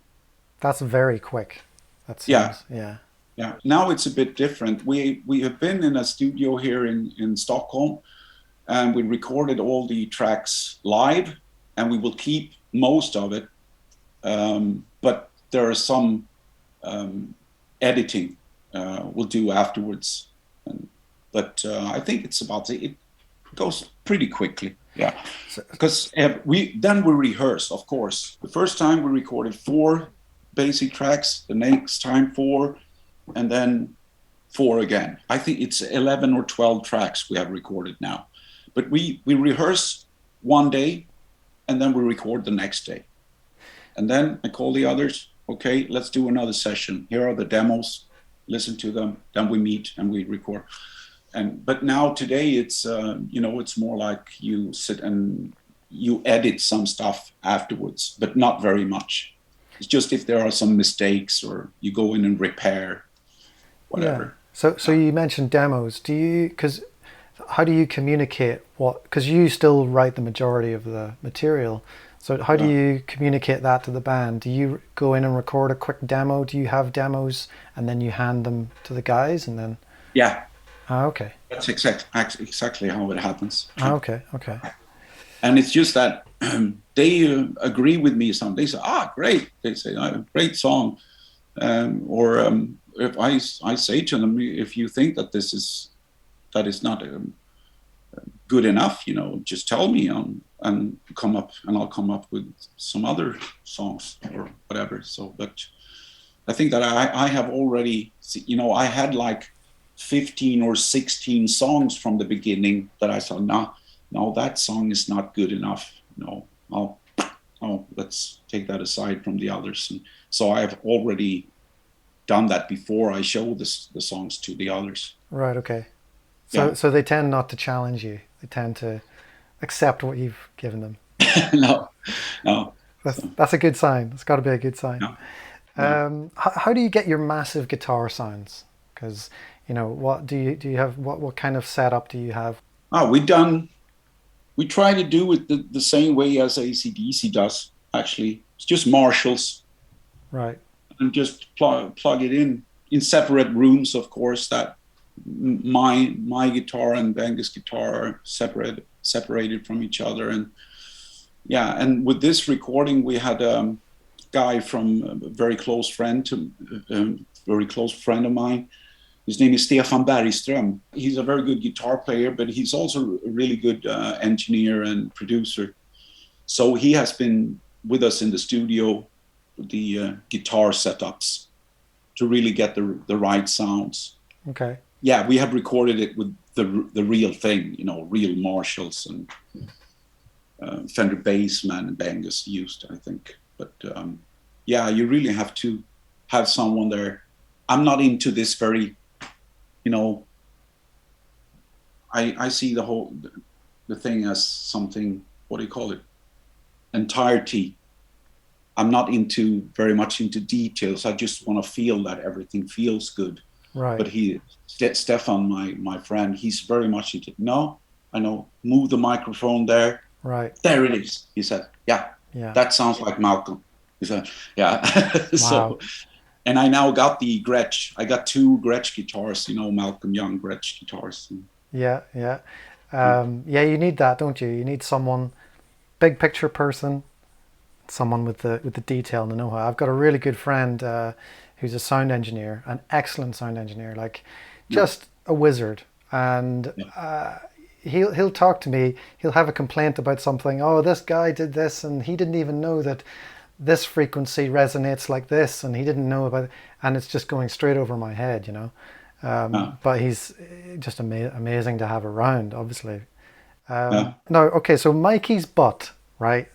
That's very quick. That Yeah. seems, yeah. Yeah. Now it's a bit different. We have been in a studio here in Stockholm, and we recorded all the tracks live, and we will keep most of it. But there are some editing we'll do afterwards. But I think it goes pretty quickly. Yeah, because we rehearse, of course. The first time we recorded 4 basic tracks, the next time 4, and then 4 again. I think it's 11 or 12 tracks we have recorded now. But we rehearse 1 day, and then we record the next day. And then I call the others, okay, let's do another session. Here are the demos, listen to them, then we meet and we record. But now today it's, you know, it's more like you sit and you edit some stuff afterwards, but not very much. It's just if there are some mistakes or you go in and repair, whatever. Yeah. So you mentioned demos. How do you communicate because you still write the majority of the material. So how do you communicate that to the band? Do you go in and record a quick demo? Do you have demos and then you hand them to the guys and then? Yeah. Ah, okay. That's exactly how it happens. Ah, okay. And it's just that they agree with me. They say, great. They say, great song. Or if I say to them, if you think that that is not good enough, you know, just tell me and I'll come up with some other songs or whatever. So, but I think that I have already, you know, I had like 15 or 16 songs from the beginning that I thought, no, that song is not good enough. No, let's take that aside from the others. And so I have already done that before I show the songs to the others. Right. Okay. So they tend not to challenge you. They tend to accept what you've given them. No. That's a good sign. It's got to be a good sign. No. How do you get your massive guitar sounds? Because, you know, what do you have? What kind of setup do you have? We try to do it the same way as ACDC does. Actually, it's just Marshalls, right? And just plug it in separate rooms. Of course, that my guitar and Benga's guitar are separated from each other. And yeah, and with this recording, we had a guy from a very close friend of mine. His name is Stefan Bergström. He's a very good guitar player, but he's also a really good engineer and producer. So he has been with us in the studio with the guitar setups to really get the right sounds. Okay. Yeah, we have recorded it with the real thing, you know, real Marshalls and Fender Bassman and Bangus used, I think. But yeah, you really have to have someone there. I'm not into this very, you know, I see the thing as something, what do you call it? Entirety. I'm not very much into details. I just want to feel that everything feels good. Right. But Stefan, my friend, he's very much into, no, I know, move the microphone there. Right. There it is. He said, yeah, that sounds like Nalcolm. He said, yeah. Wow. So, and I now got the Gretsch. I got 2 Gretsch guitars, you know, Malcolm Young Gretsch guitars. Yeah. Yeah, you need that, don't you? You need someone, big picture person, someone with the detail and the know-how. I've got a really good friend who's a sound engineer, an excellent sound engineer, like just a wizard. And he'll talk to me. He'll have a complaint about something. Oh, this guy did this, and he didn't even know that this frequency resonates like this, and he didn't know about it. And it's just going straight over my head, you know. But he's just amazing to have around, obviously. No, okay, so Mikey's Butt, right?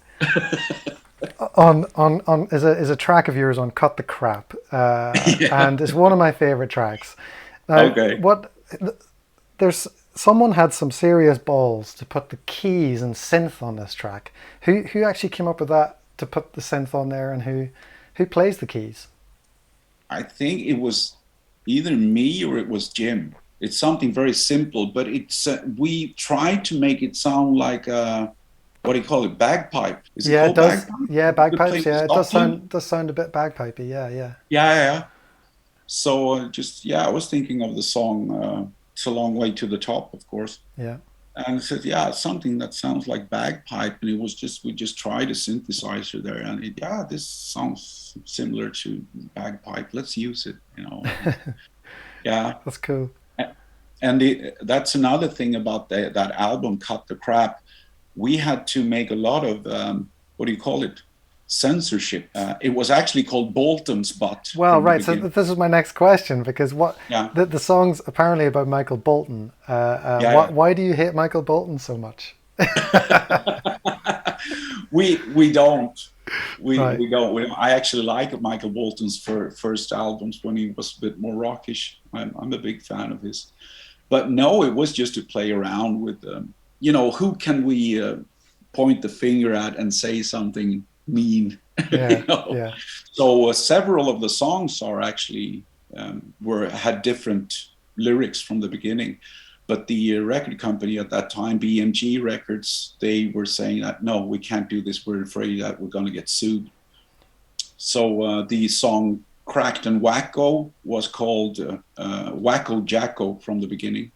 is a track of yours on Cut the Crap, and it's one of my favorite tracks. Now, there's someone had some serious balls to put the keys and synth on this track. Who actually came up with that to put the synth on there, and who plays the keys? I think it was either me or it was Jim. It's something very simple, but it's we tried to make it sound like what do you call it? Bagpipe? Is it called bagpipe? Yeah, bagpipes. Yeah, it does sound a bit bagpipey. Yeah. So I was thinking of the song "It's a Long Way to the Top," of course. Yeah. And I said, something that sounds like bagpipe, and it was we just tried a synthesizer there, and this sounds similar to bagpipe. Let's use it, you know. Yeah, that's cool. And that's another thing about that album, Cut the Crap. We had to make a lot of what do you call it? Censorship. It was actually called Bolton's Butt. Well, right. So this is my next question, because the song's apparently about Michael Bolton. Why do you hate Michael Bolton so much? We don't. We don't. I actually like Michael Bolton's first albums when he was a bit more rockish. I'm a big fan of his. But no, it was just to play around with, you know, who can we point the finger at and say something mean? Yeah, you know? Yeah. So several of the songs are actually had different lyrics from the beginning. But the record company at that time, BMG Records, they were saying that, no, we can't do this. We're afraid that we're going to get sued. So the song Cracked and Wacko was called Wacko Jacko from the beginning.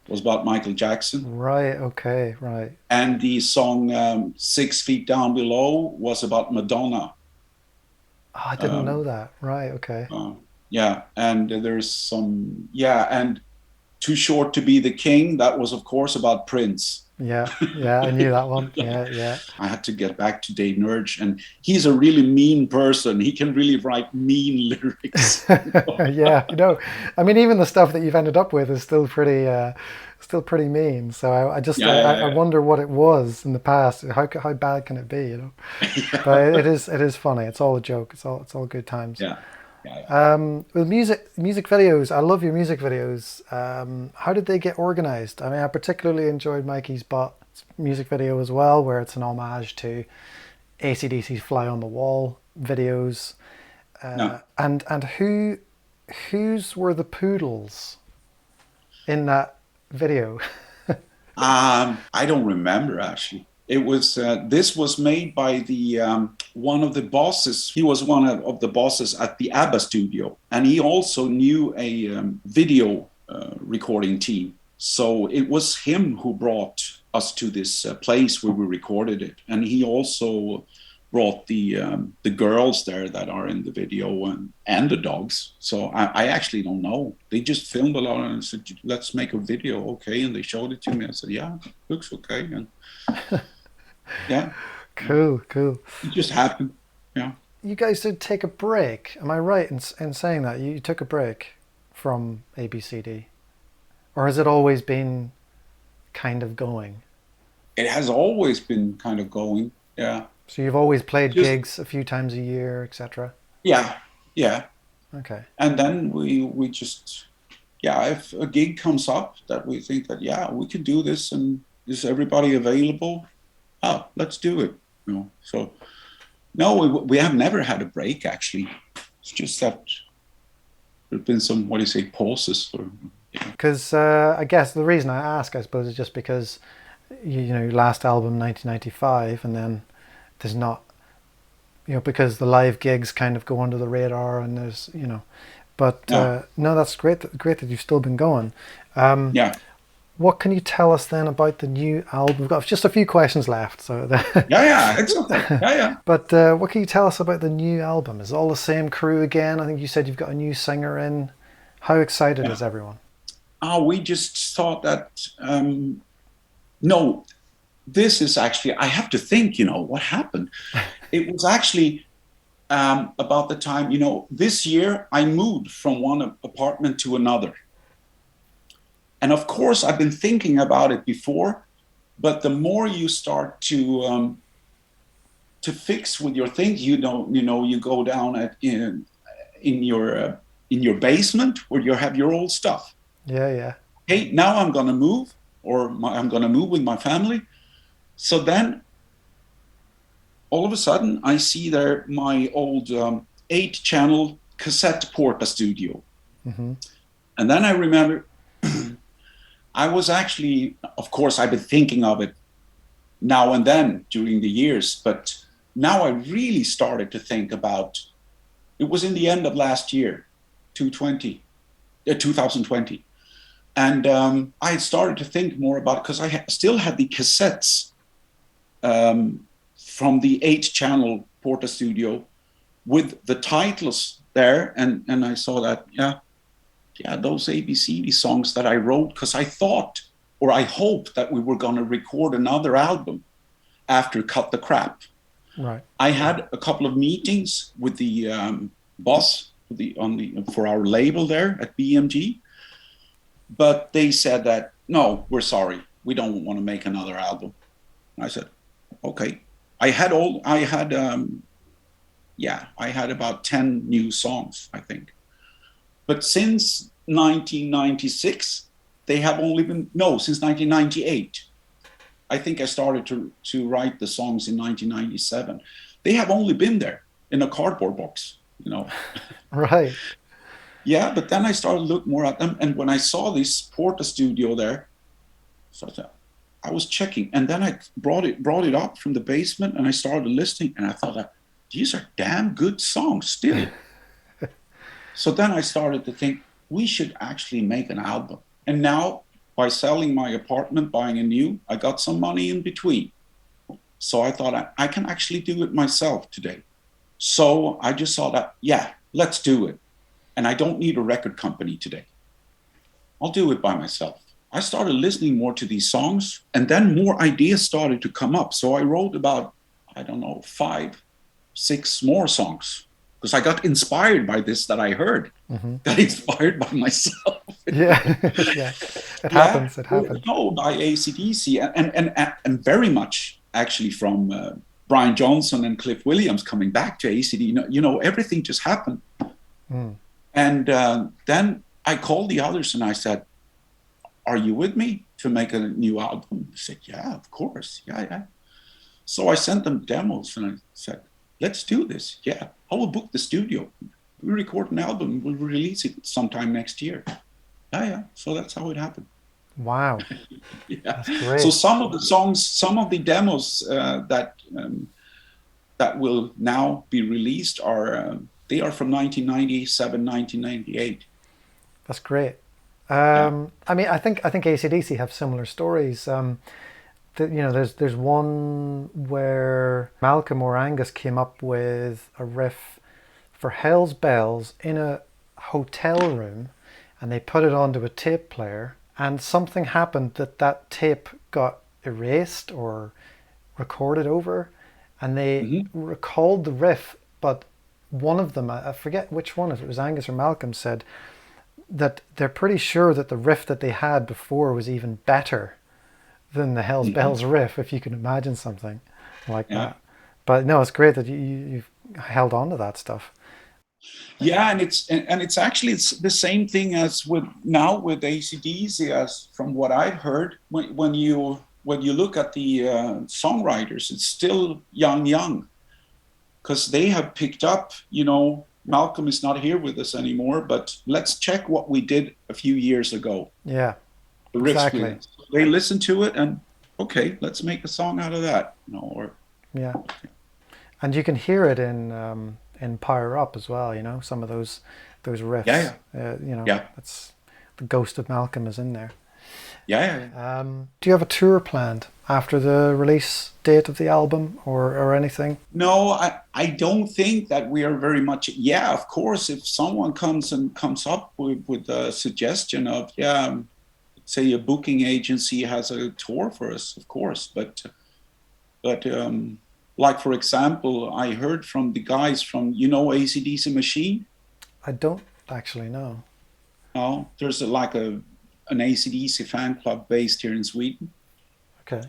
It was about Michael Jackson. Right, okay, right. And the song 6 Feet Down Below was about Madonna. Oh, I didn't know that. Right, okay. Yeah, and there's some, and Too Short to Be the King, that was, of course, about Prince. Yeah, I knew that one. Yeah. I had to get back to Dave Nurge, and he's a really mean person. He can really write mean lyrics. Yeah, you know, I mean, even the stuff that you've ended up with is still pretty mean. So I wonder what it was in the past. How bad can it be? You know, but it is funny. It's all a joke. It's all good times. Yeah. With music videos, I love your music videos. How did they get organized? I mean, I particularly enjoyed Mikey's Butt music video as well, where it's an homage to ACDC's Fly on the Wall videos. And whose were the poodles in that video? I don't remember, actually. It was this was made by the one of the bosses. He was one of the bosses at the ABBA studio, and he also knew a video recording team. So it was him who brought us to this place where we recorded it, and he also brought the girls there that are in the video and the dogs. So I actually don't know. They just filmed a lot and said, "Let's make a video, okay?" And they showed it to me. I said, "Yeah, looks okay." And yeah. Cool, cool. It just happened. Yeah. You guys did take a break. Am I right in saying that? You took a break from ABCD? Or has it always been kind of going? It has always been kind of going. Yeah. So you've always played Just gigs a few times a year, etc. yeah, yeah. Okay. And then we just yeah, if a gig comes up that we think that yeah, we can do this and is everybody available? Oh, let's do it. You know. So no, we have never had a break actually. It's just that there've been some what do you say pauses or yeah. Because I guess the reason I ask, I suppose, is just because you know your last album 1995, and then there's not, you know, because the live gigs kind of go under the radar, and there's, you know, but Yeah. no, that's great. Great that you've still been going. Um, Yeah. what can you tell us then about the new album? We've got just a few questions left, so. Yeah, yeah, it's okay. Yeah, yeah. But what can you tell us about the new album? Is it all the same crew again? I think you said you've got a new singer in. How excited Yeah. is everyone? Oh, we just thought that no, this is actually I have to think, you know, what happened. It was actually about the time, you know, this year I moved from one apartment to another. And of course, I've been thinking about it before, but the more you start to fix with your things, you know, you go down in your basement where you have your old stuff. Yeah, yeah. Hey, now I'm gonna move, I'm gonna move with my family. So then, all of a sudden, I see there my old 8-channel cassette Porta Studio, Hmm. and then I remember I was actually, of course, I've been thinking of it now and then during the years, but now I really started to think about. It was in the end of last year, 2020, and I had started to think more about it because I still had the cassettes from the 8-channel Porta Studio with the titles there, and I saw that yeah, those ABCD songs that I wrote because I thought or I hoped that we were going to record another album after Cut the Crap. Right. I had a couple of meetings with the boss for our label there at BMG, but they said that no, we're sorry, we don't want to make another album. And I said, okay. I had about 10 new songs, I think. But since 1996, they have only been since 1998. I think I started to write the songs in 1997. They have only been there in a cardboard box, you know. Right. Yeah, but then I started to look more at them, and when I saw this Porta Studio there, so I was checking, and then I brought it up from the basement, and I started listening, and I thought that these are damn good songs still. So then I started to think we should actually make an album. And now, by selling my apartment, buying a new, I got some money in between. So I thought I can actually do it myself today. So I just saw that, yeah, let's do it. And I don't need a record company today. I'll do it by myself. I started listening more to these songs, and then more ideas started to come up. So I wrote about, I don't know, 5, 6 more songs because I got inspired by this that I heard, got inspired by myself. Yeah. Yeah. It happens. It happens. No, by ACDC and very much actually from Brian Johnson and Cliff Williams coming back to ACD. You know, everything just happened. Mm. And then I called the others and I said, are you with me to make a new album? They said, yeah, of course. Yeah, yeah. So I sent them demos and I said, let's do this. Yeah, I will book the studio. We record an album. We'll release it sometime next year. Yeah, yeah. So that's how it happened. Wow. Yeah. That's great. So some of the songs, some of the demos that will now be released are they are from 1997, 1998. That's great. Yeah. I mean, I think ACDC have similar stories. You know, there's one where Malcolm or Angus came up with a riff for Hell's Bells in a hotel room, and they put it onto a tape player, and something happened that tape got erased or recorded over, and they Hmm. recalled the riff, but one of them, I forget which one, if it was Angus or Malcolm, said that they're pretty sure that the riff that they had before was even better than the Hell's Hmm. Bells riff, if you can imagine something like Yeah. that. But no, it's great that you've held on to that stuff. Yeah, and it's actually it's the same thing as with now with ACDC, as from what I've heard. When you look at the songwriters, it's still young, because they have picked up. Malcolm is not here with us anymore, but let's check what we did a few years ago. Yeah, The riff exactly. split. They listen to it and okay, let's make a song out of that. Or Yeah, and you can hear it in Power Up as well. Some of those yeah, riffs. yeah, yeah, That's the ghost of Malcolm is in there. yeah, yeah. Do you have a tour planned after the release date of the album or anything? No, I don't think that we are very much. Yeah, of course, if someone comes up with a suggestion of, yeah, say a booking agency has a tour for us, of course. But like for example, I heard from the guys from ACDC Machine. I don't actually know. No, there's like an ACDC fan club based here in Sweden, Okay.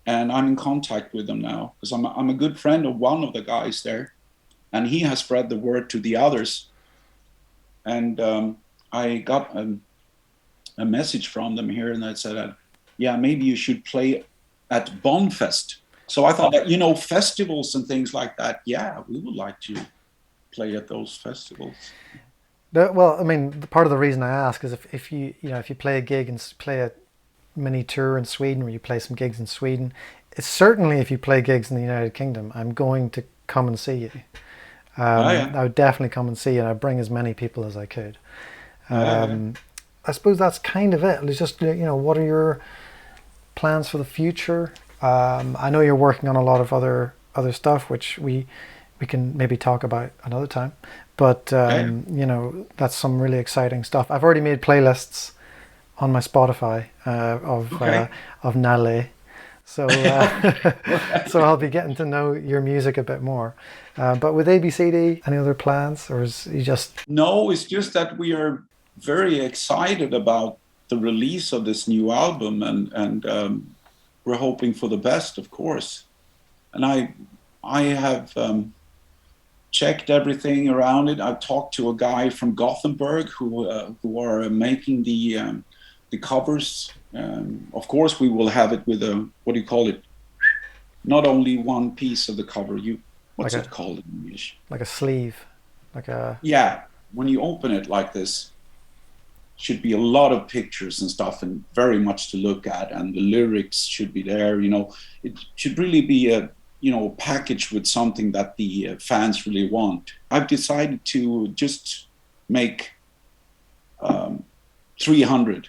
and I'm in contact with them now because I'm a good friend of one of the guys there, and he has spread the word to the others. And I got a message from them here, and they said, yeah, maybe you should play at Bonfest. So I thought that, festivals and things like that, yeah, we would like to play at those festivals. Well, I mean, part of the reason I ask is if you play a gig and play a mini tour in Sweden, or you play some gigs in Sweden, it's certainly if you play gigs in the United Kingdom, I'm going to come and see you. Oh, yeah. I would definitely come and see you, and I'd bring as many people as I could. Yeah. I suppose that's kind of it. It's just, what are your plans for the future? I know you're working on a lot of other stuff, which we can maybe talk about another time. But Yeah. that's some really exciting stuff. I've already made playlists on my Spotify Okay. of Nalle, so so I'll be getting to know your music a bit more. But with ABCD, any other plans, or is you just No, it's just that we are very excited about the release of this new album, and we're hoping for the best, of course. And I have checked everything around it. I've talked to a guy from Gothenburg who are making the covers. Of course, we will have it with a, what do you call it? Not only one piece of the cover. like What's a it called in English? like a sleeve, like a Yeah, when you open it like this, should be a lot of pictures and stuff, and very much to look at, and the lyrics should be there. It should really be a package with something that the fans really want. I've decided to just make 300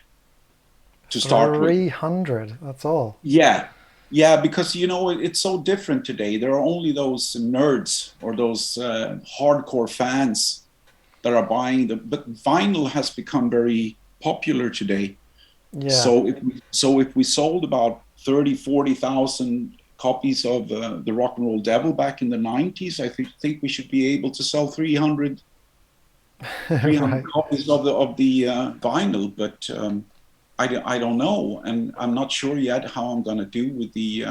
to start with. 300? That's all. Yeah, yeah, because it's so different today. There are only those nerds or those hardcore fans that are buying them. But vinyl has become very popular today. Yeah. So if we sold about 30,000-40,000 copies of the Rock and Roll Devil back in the 90s, I think we should be able to sell 300 Right. copies of the vinyl. But I don't know, and I'm not sure yet how I'm going to do with the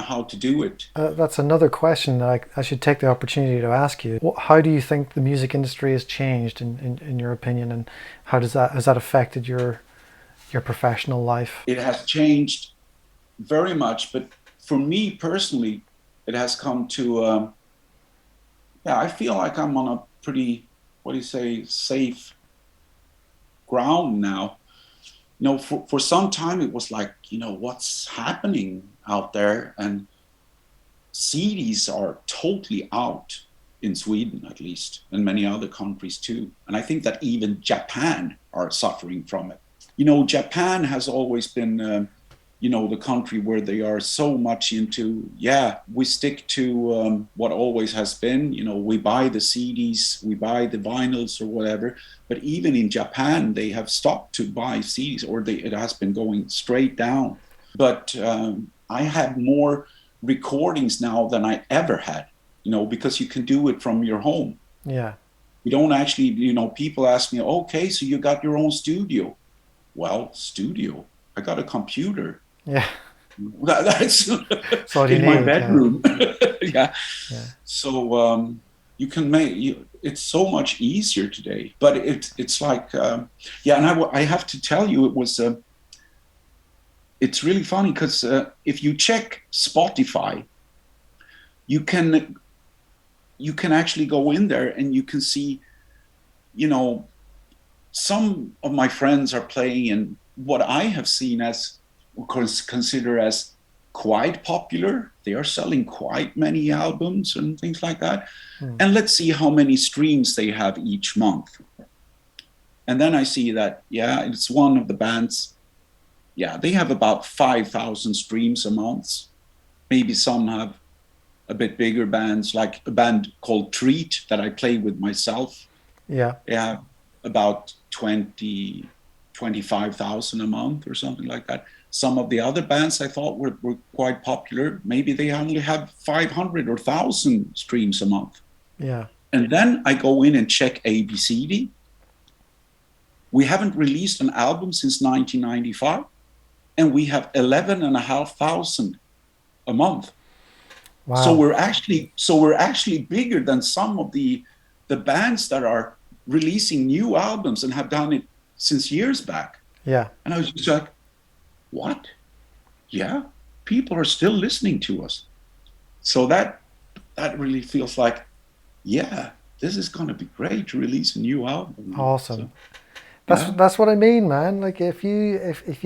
how to do it. That's another question that I should take the opportunity to ask you. How do you think the music industry has changed in your opinion, and how has that affected your professional life? It has changed very much, but for me personally, it has come to I feel like I'm on a pretty, what do you say, safe ground now. For some time it was like, what's happening out there, and CDs are totally out in Sweden, at least, and many other countries too. And I think that even Japan are suffering from it. Japan has always been, the country where they are so much into, we stick to what always has been. We buy the CDs, we buy the vinyls or whatever. But even in Japan, they have stopped to buy CDs, or it has been going straight down. But I had more recordings now than I ever had, you know, because you can do it from your home. Yeah. You don't actually, you know, people ask me, okay, so you got your own studio. Well, studio, I got a computer. Yeah. That's all you in my need, bedroom. Yeah. Yeah. So you can it's so much easier today, but it's like, yeah. And I have to tell you, it's really funny because if you check Spotify, you can actually go in there and you can see, you know, some of my friends are playing in what I have seen as, of course, consider as quite popular. They are selling quite many albums and things like that. And let's see how many streams they have each month. And then I see that, yeah, it's one of the bands. Yeah, they have about 5,000 streams a month. Maybe some have a bit bigger bands, like a band called Treat that I play with myself. Yeah. They have about 25,000 a month or something like that. Some of the other bands I thought were quite popular, maybe they only have 500 or 1,000 streams a month. Yeah. And then I go in and check ABCD. We haven't released an album since 1995, and we have 11,500 a month. Wow. So we're actually bigger than some of the bands that are releasing new albums and have done it since years back. Yeah. And I was just like, what? Yeah, people are still listening to us. So that really feels like, yeah, this is going to be great to release a new album. Awesome. So, that's what I mean, man. Like if you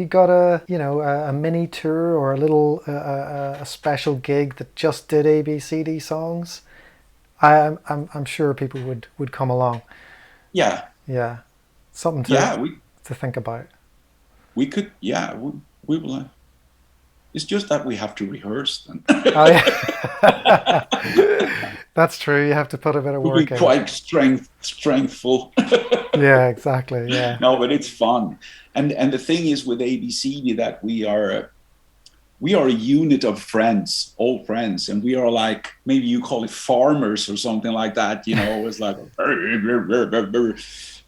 got a mini tour or a little a special gig that just did ABCD songs, I'm sure people would come along. Yeah. Yeah. Something to think about. We could, yeah, we will. It's just that we have to rehearse then. Oh yeah. That's true. You have to put a bit of work in. We'll be quite strengthful. Yeah, exactly. Yeah. No, but it's fun. And the thing is with ABCD that we are a unit of friends, old friends, and we are like, maybe you call it farmers or something like that, you know. It's like,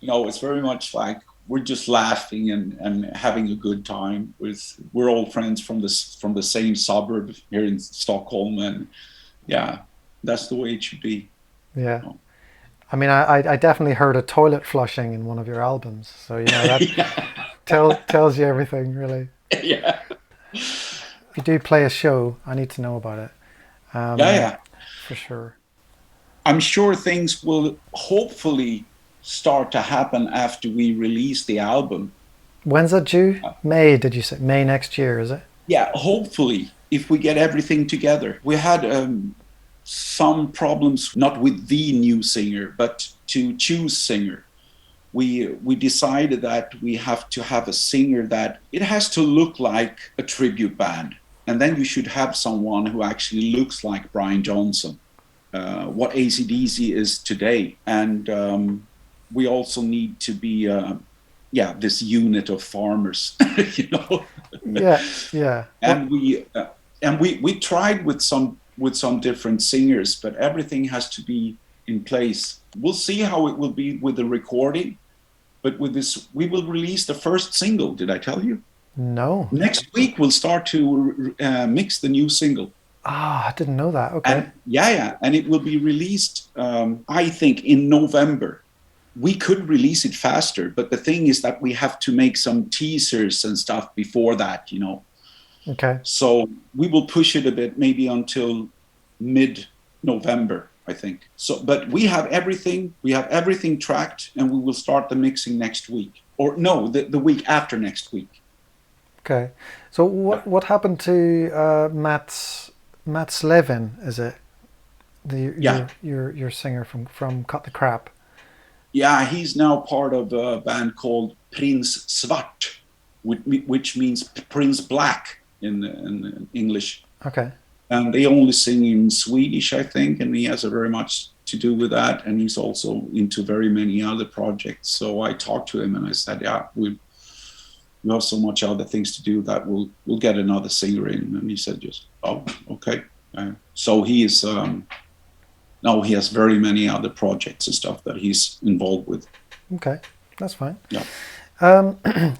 you know, it's very much like we're just laughing and having a good time. We're all friends from the same suburb here in Stockholm, and yeah, that's the way it should be. Yeah. You know? I mean, I definitely heard a toilet flushing in one of your albums, so you know that tells you everything, really. Yeah. If you do play a show, I need to know about it. Yeah, for sure. I'm sure things will hopefully start to happen after we release the album. When's it due? May, did you say? May next year, is it? Yeah, hopefully, if we get everything together. We had some problems, not with the new singer, but to choose singer. We decided that we have to have a singer that it has to look like a tribute band. And then you should have someone who actually looks like Brian Johnson, what ACDC is today. And we also need to be, this unit of farmers, you know. Yeah. And we tried with some different singers, but everything has to be in place. We'll see how it will be with the recording, but with this, we will release the first single. Did I tell you? No. Next week we'll start to mix the new single. Ah, I didn't know that. Okay. And, and it will be released, I think, in November. We could release it faster, but the thing is that we have to make some teasers and stuff before that, you know. Okay. So we will push it a bit, maybe until mid-November, I think. So, but we have everything. We have everything tracked, and we will start the mixing next week, or no, the week after next week. Okay. So what happened to Matt Slevin? Is it your singer from Cut the Crap? Yeah, he's now part of a band called Prins Svart, which means Prince Black in English. Okay. And they only sing in Swedish, I think, and he has very much to do with that. And he's also into very many other projects. So I talked to him and I said, yeah, we have so much other things to do that we'll get another singer in. And he said, just, oh, okay. So he is now he has very many other projects and stuff that he's involved with. Okay, that's fine. Yeah.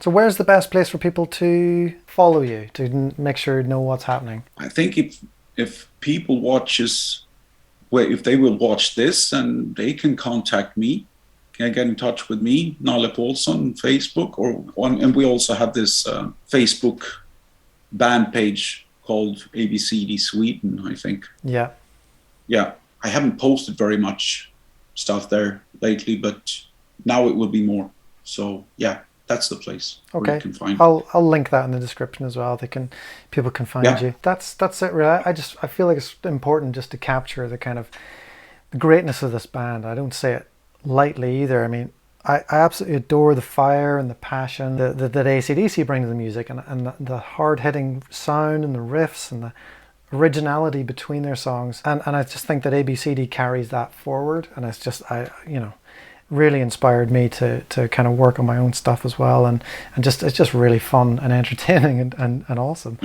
So where's the best place for people to follow you, to make sure know what's happening? I think if people watches, well, if they will watch this, and they can contact me, can get in touch with me, Nalle Pahlsson, Facebook, and we also have this Facebook band page called ABCD Sweden, I think. Yeah. Yeah, I haven't posted very much stuff there lately, but now it will be more. So yeah, that's the place where you can find. I'll link that in the description as well. People can find you. That's it really. I feel like it's important just to capture the kind of the greatness of this band. I don't say it lightly either. I mean, I absolutely adore the fire and the passion that ACDC bring to the music, and the hard-hitting sound and the riffs and the originality between their songs. And I just think that ABCD carries that forward, and it's just, really inspired me to kind of work on my own stuff as well, and just it's just really fun and entertaining and awesome.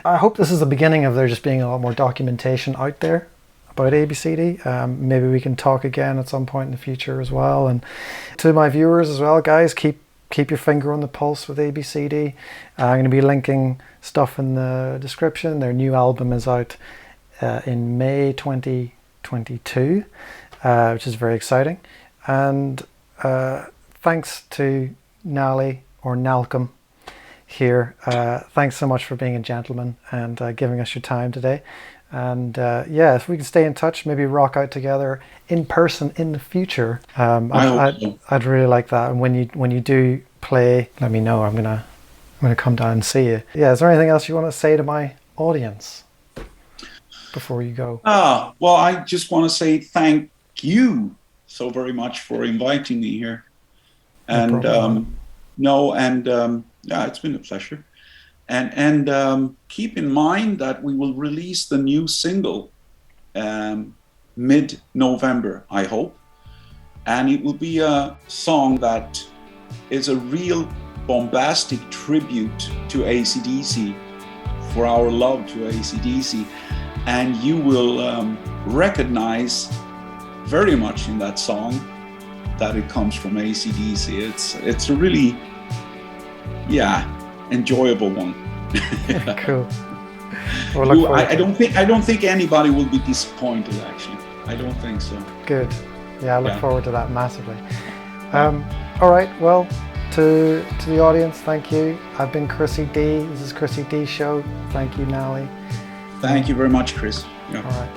I hope this is the beginning of there just being a lot more documentation out there about ABCD. Maybe we can talk again at some point in the future as well. And to my viewers as well, guys, keep your finger on the pulse with ABCD. I'm going to be linking stuff in the description. Their new album is out in May 2022, which is very exciting. And thanks to Nalle, or Nalcolm, here. Thanks so much for being a gentleman and giving us your time today. And if we can stay in touch, maybe rock out together in person in the future. I'd really like that. And when you do play, let me know. I'm gonna come down and see you. Yeah. Is there anything else you want to say to my audience before you go? Well, I just want to say thank you so very much for inviting me here. And it's been a pleasure. And keep in mind that we will release the new single mid-November, I hope. And it will be a song that is a real bombastic tribute to ACDC, for our love to ACDC. And you will recognize very much in that song that it comes from ACDC. It's a really, enjoyable one. Cool. Well, I don't think anybody will be disappointed. Actually, I don't think so. Good. Yeah, I look forward to that massively. All right. Well, to the audience, thank you. I've been Chrissy D. This is Chrissy D Show. Thank you, Nalle. Thank you very much, Chris. Yeah. All right.